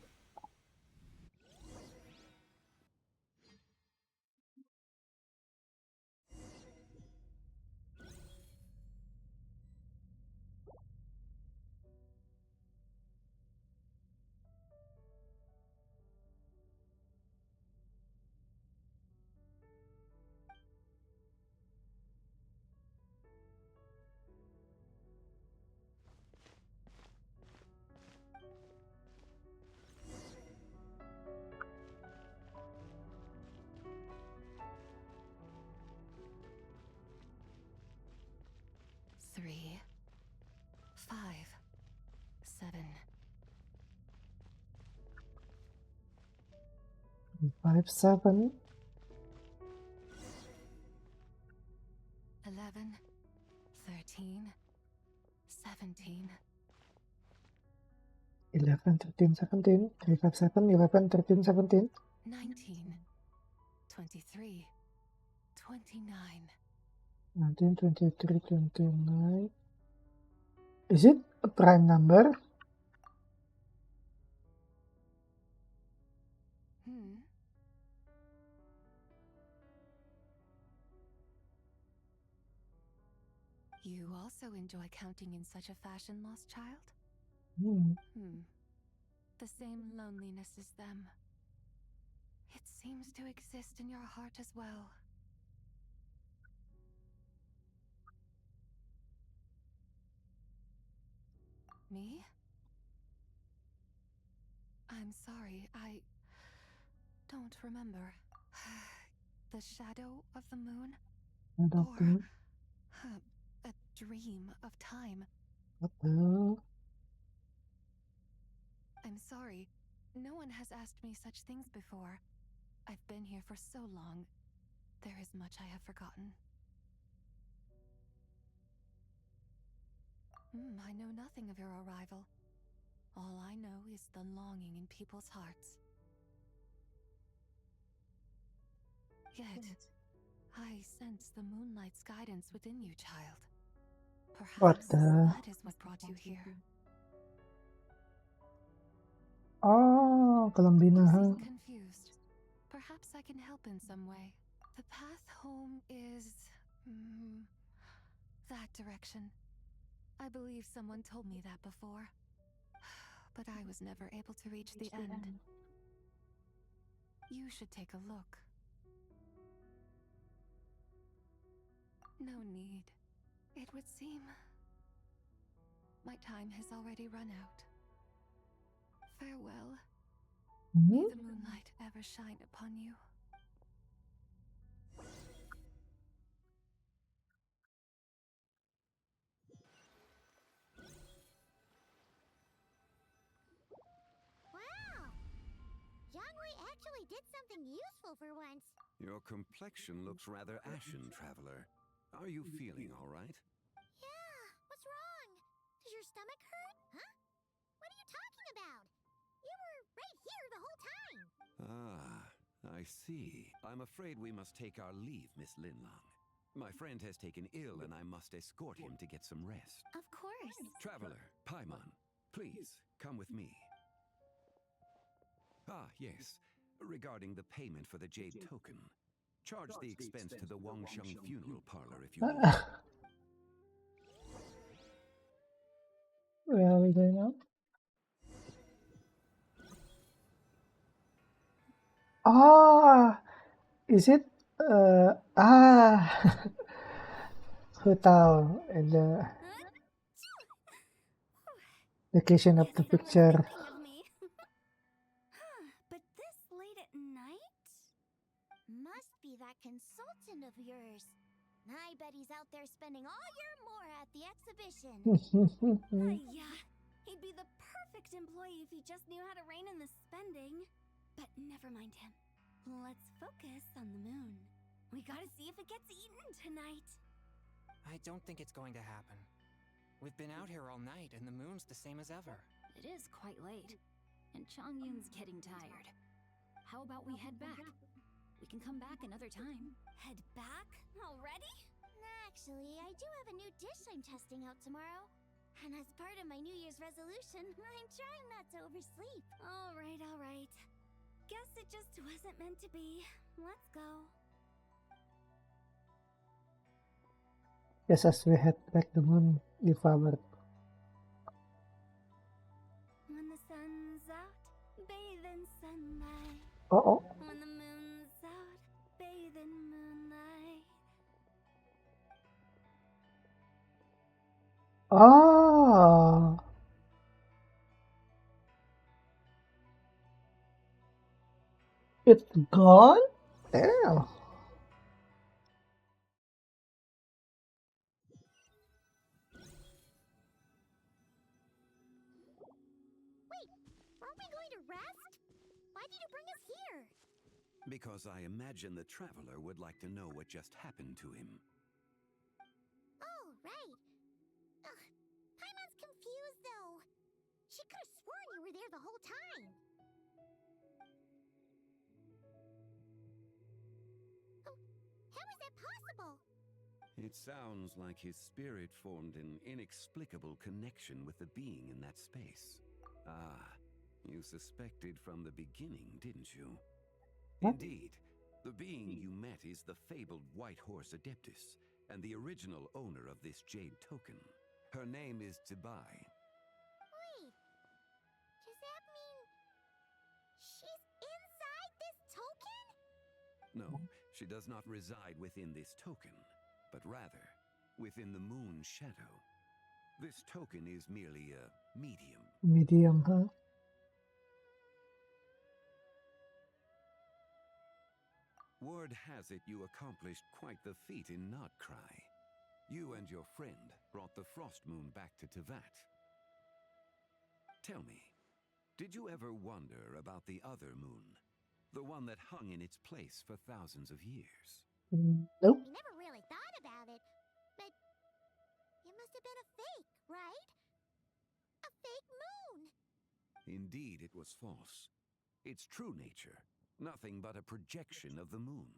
Three, 5, 7. 5, 7. 11, 13, 17. 11, 13, 17. 3, 5, 7, 11, 13, 17. 19, 23, 29. 19, 23, 29. Is it a prime number? You also enjoy counting in such a fashion, lost child? The same loneliness as them. It seems to exist in your heart as well. Me? I'm sorry, I don't remember. The shadow of the moon? Or a dream of time? What the? I'm sorry. No one has asked me such things before. I've been here for so long. There is much I have forgotten. I know nothing of your arrival. All I know is the longing in people's hearts. Yet, I sense the moonlight's guidance within you, child. Perhaps that is what brought you here. Oh, You Kalambina. seem confused. Perhaps I can help in some way. The path home is... that direction. I believe someone told me that before. But I was never able to reach the end. You should take a look. No need. It would seem... my time has already run out. Farewell. May the moonlight ever shine upon you. Wow! Zhongli actually did something useful for once. Your complexion looks rather ashen, traveler. Are you feeling all right? Yeah, what's wrong? Does your stomach hurt? Huh? What are you talking about? You were right here the whole time. Ah, I see. I'm afraid we must take our leave, Miss Linlong. My friend has taken ill and I must escort him to get some rest. Of course. Traveler, Paimon, please, come with me. Ah, yes. Regarding the payment for the jade token. Charge the expense to the Wangsheng funeral parlor if you will. Where are we going now? Ah, is it hotel in the location of the picture? But this late at night? Must be that consultant of yours. I bet he's out there spending all year more at the exhibition. Yeah, He'd be the perfect employee if he just knew how to rein in the spending. But never mind him. Let's focus on the moon. We gotta see if it gets eaten tonight. I don't think it's going to happen. We've been out here all night, and the moon's the same as ever. It is quite late, and Chongyun's getting tired. How about we head back? We can come back another time. Head back? Already? Actually, I do have a new dish I'm testing out tomorrow. And as part of my New Year's resolution, I'm trying not to oversleep. Alright. Guess it just wasn't meant to be. Let's go. Yes, as we head back, the moon devoured. When the sun's out, bathe in sunlight. Oh. When the moon's out, bathe in moonlight. Ah. It's gone? Damn. Aren't we going to rest? Why did you bring us here? Because I imagine the traveler would like to know what just happened to him. Oh, right. Ugh, Paimon's confused, though. She could have sworn you were there the whole time. Oh, how is that possible? It sounds like his spirit formed an inexplicable connection with the being in that space. Ah, you suspected from the beginning, didn't you? What? Indeed, the being you met is the fabled White Horse Adeptus, and the original owner of this jade token. Her name is Tibai. Wait, does that mean she's inside this token? No, she does not reside within this token, but rather within the moon's shadow. This token is merely a medium. Medium, huh? Word has it you accomplished quite the feat in Notcry. You and your friend brought the Frost Moon back to Tevat. Tell me, did you ever wonder about the other moon? The one that hung in its place for thousands of years? Nope. We never really thought about it, but it must have been a fake, right? A fake moon! Indeed, it was false. Its true nature, nothing but a projection of the moon.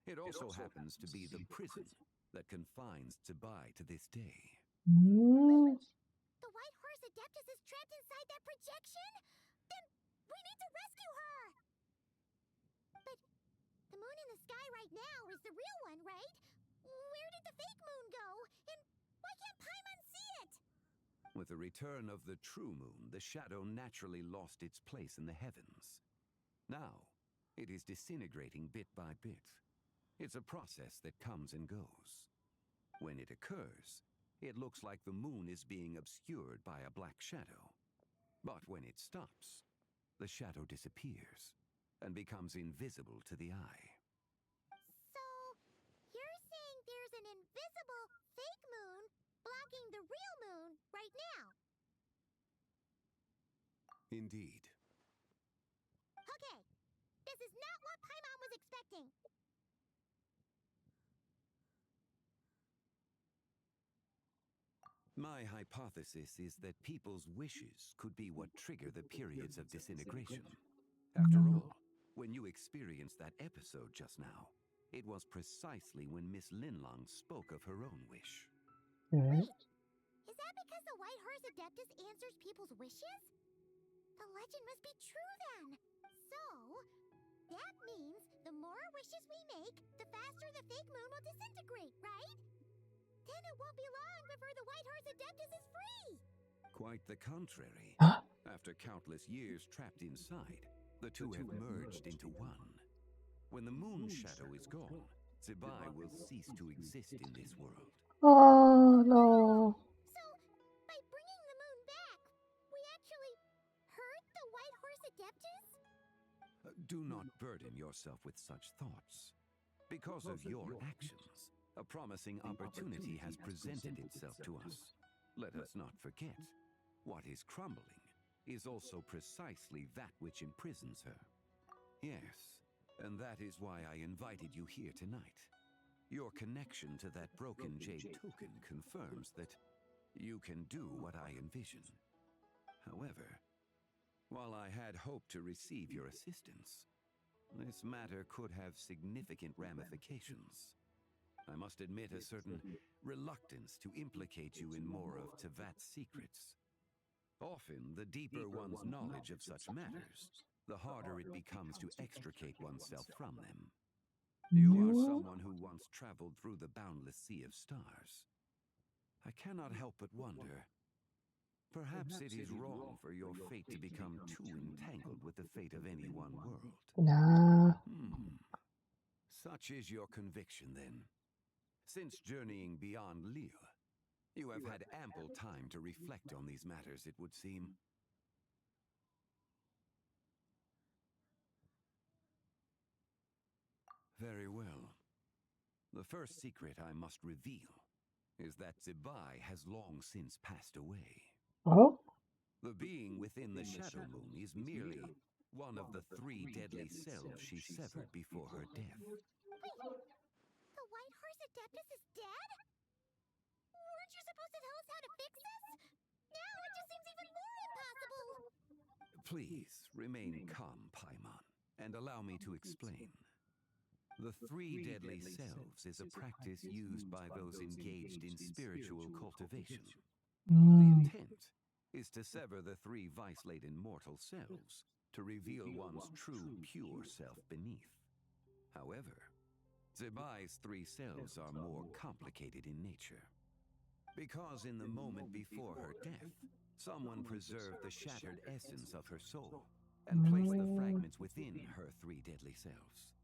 It also happens to be the prison that confines Tibai to this day. Mm. The White Horse Adeptus is trapped inside that projection? Then we need to rescue her! But the moon in the sky right now is the real one, right? Where did the fake moon go? And why can't Paimon see it? With the return of the true moon, the shadow naturally lost its place in the heavens. Now, it is disintegrating bit by bit. It's a process that comes and goes. When it occurs, it looks like the moon is being obscured by a black shadow. But when it stops, the shadow disappears and becomes invisible to the eye. So, you're saying there's an invisible fake moon blocking the real moon right now? Indeed. Okay, this is not what Paimon was expecting. My hypothesis is that people's wishes could be what trigger the periods of disintegration. After all, when you experienced that episode just now, it was precisely when Miss Linlong spoke of her own wish. Okay. Wait, is that because the White Horse Adeptus answers people's wishes? The legend must be true then. So, that means the more wishes we make, the faster the fake moon will disintegrate, right? Then it won't be long before the White Horse Adeptus is free! Quite the contrary. Huh? After countless years trapped inside, the two have merged into one. When the moon's shadow is gone, Tibai will cease to exist in this world. Oh, no. So, by bringing the moon back, we actually hurt the White Horse Adeptus? Do not burden yourself with such thoughts. Because of your actions, a promising opportunity has presented itself to us. Let us not forget. what is crumbling is also precisely that which imprisons her. Yes, and that is why I invited you here tonight. Your connection to that broken jade token confirms that you can do what I envision. However, while I had hoped to receive your assistance, this matter could have significant ramifications. I must admit a certain reluctance to implicate you in more of Tevat's secrets. Often, the deeper one's knowledge of such matters, the harder it becomes to extricate oneself from them. You are someone who once traveled through the boundless sea of stars. I cannot help but wonder, perhaps it is wrong for your fate to become too entangled with the fate of any one world. Nah. Such is your conviction, then. Since journeying beyond Liyue, you have had ample time to reflect on these matters, it would seem. Very well. The first secret I must reveal is that Zibai has long since passed away. Oh? The being within the Shadow Moon is merely one of the 3 deadly selves she severed before her death. The White Horse Adeptus is dead? Weren't you supposed to tell us how to fix this? Now it just seems even more impossible! Please remain calm, Paimon, and allow me to explain. The 3 deadly selves is a practice used by those engaged in spiritual cultivation. The intent is to sever the 3 vice-laden mortal selves to reveal one's true, pure self beneath. However, Zibai's 3 selves are more complicated in nature. Because in the moment before her death, someone preserved the shattered essence of her soul and placed the fragments within her 3 deadly selves.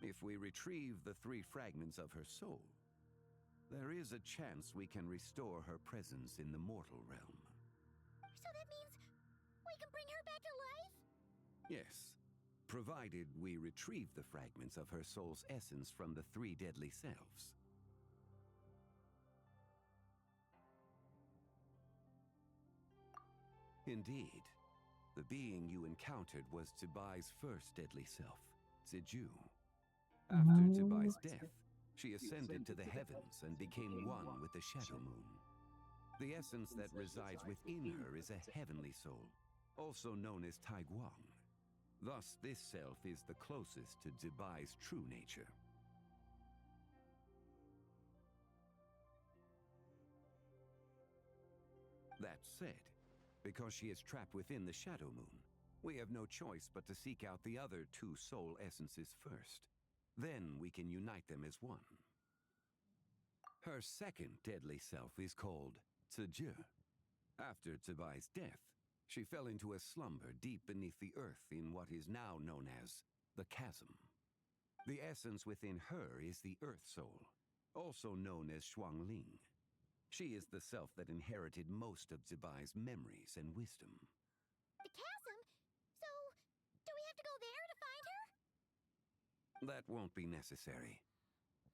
If we retrieve the 3 fragments of her soul, there is a chance we can restore her presence in the mortal realm. So that means we can bring her back to life? Yes, provided we retrieve the fragments of her soul's essence from the 3 deadly selves. Indeed, the being you encountered was Zibai's first deadly self, Ziju. After Zibai's death, she ascended to the heavens and became one with the Shadow Moon. The essence that resides within her is a heavenly soul, also known as Taiguang. Thus, this self is the closest to Zibai's true nature. That said, because she is trapped within the Shadow Moon, we have no choice but to seek out the other 2 soul essences first. Then we can unite them as one. Her second deadly self is called Ziju. After Zibai's death, she fell into a slumber deep beneath the earth in what is now known as the Chasm. The essence within her is the Earth Soul, also known as Shuangling. She is the self that inherited most of Zibai's memories and wisdom. The chasm? So, do we have to go there to find her? That won't be necessary.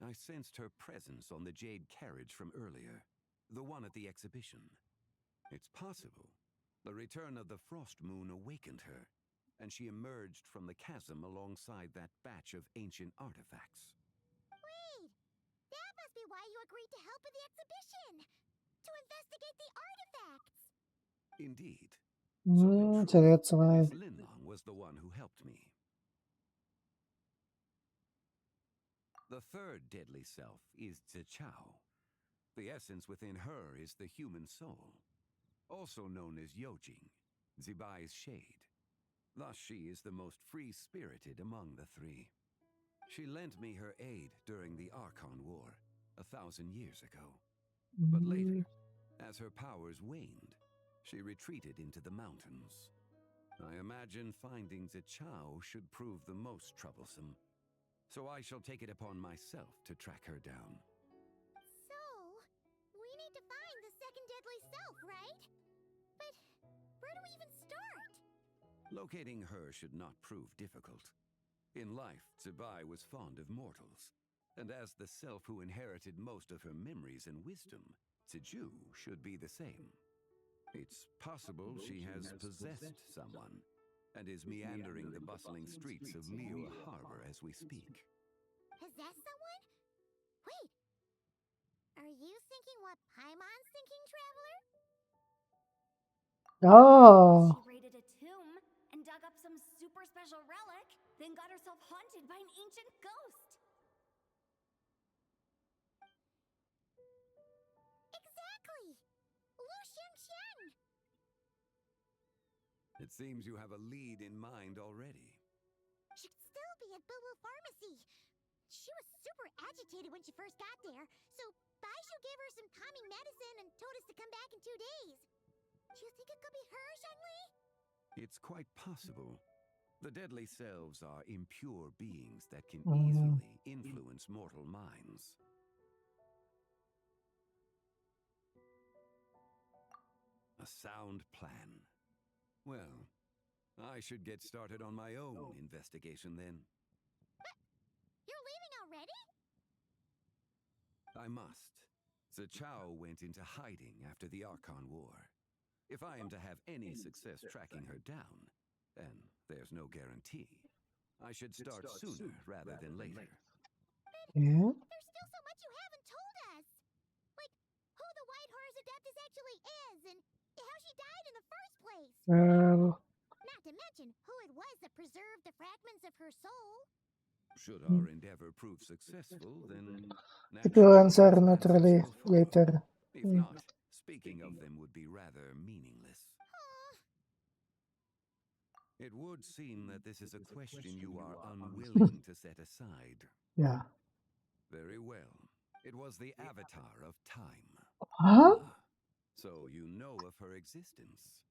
I sensed her presence on the jade carriage from earlier, the one at the exhibition. It's possible the return of the Frost Moon awakened her, and she emerged from the chasm alongside that batch of ancient artifacts. Wait! That must be why you agreed to help with the exhibition! To investigate the artifacts! Indeed. So in So truth, that's why. Miss Linlong was the one who helped me. The third deadly self is Zichao. The essence within her is the human soul, also known as Yojing, Zibai's shade. Thus she is the most free-spirited among the 3. She lent me her aid during the Archon War 1,000 years ago. But later, as her powers waned, she retreated into the mountains. I imagine finding Zichao should prove the most troublesome, so I shall take it upon myself to track her down. So, we need to find the second deadly self, right? But where do we even start? Locating her should not prove difficult. In life, Zibai was fond of mortals, and as the self who inherited most of her memories and wisdom, Ziju should be the same. It's possible she has possessed someone and is meandering the bustling streets of Liyue Harbor as we speak. Possess someone? Wait. Are you thinking what Paimon's thinking, Traveler? Oh, She raided a tomb and dug up some super special relic, then got herself haunted by an ancient ghost. Exactly! Lu Xianxian! It seems you have a lead in mind already. Should still be at Boo Boo Pharmacy. She was super agitated when she first got there, so Baishu gave her some calming medicine and told us to come back in 2 days. Do you think it could be her, Zhengli? It's quite possible. The deadly selves are impure beings that can Mm. easily influence mortal minds. A sound plan. Well, I should get started on my own investigation then. You're leaving already? I must. Zhao went into hiding after the Archon War. If I am to have any success tracking her down, and there's no guarantee, I should start sooner rather than later. yeah. There's still so much you haven't told us. Like, who the White Horse Adeptus actually is, and how she died in the first place. Well, Not to mention who it was that preserved the fragments of her soul. Should our endeavor prove successful, then it will naturally answer those naturally answers will follow. later. If not, speaking of them would be rather meaningless. It would seem that this is a question you are unwilling to set aside. Yeah. Very well. It was the Avatar of Time. Huh? Ah, so you know of her existence.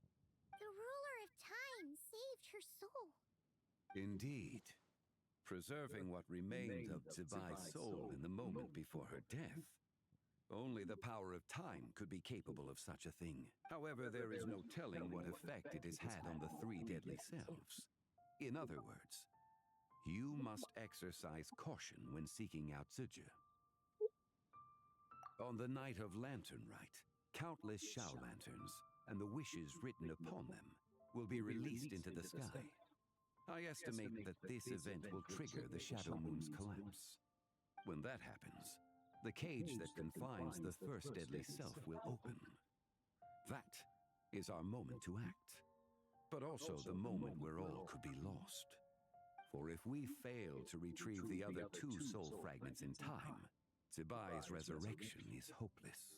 The ruler of time saved her soul. Indeed. Preserving what remained of Zibai's soul in the moment before her death. Only the power of time could be capable of such a thing. However, there is no telling what effect it has had on the 3 deadly selves. In other words, you must exercise caution when seeking out Ziji. On the night of Lantern Rite, countless Shao lanterns and the wishes written upon them will be released into the sky. I estimate that this event will trigger the Shadow Moon's collapse. When that happens, the cage that confines the first deadly self will open. That is our moment to act, but also the moment where all could be lost. For if we fail to retrieve the other 2 soul fragments in time, Zibai's resurrection is hopeless.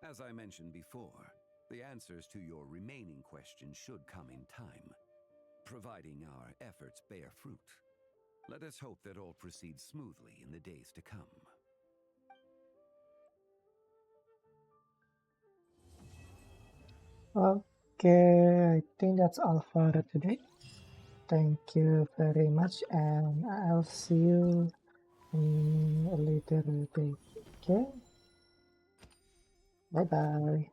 As I mentioned before, the answers to your remaining questions should come in time, providing our efforts bear fruit. Let us hope that all proceeds smoothly in the days to come. Okay, I think that's all for today. Thank you very much, and I'll see you in a later day. Okay? Bye bye.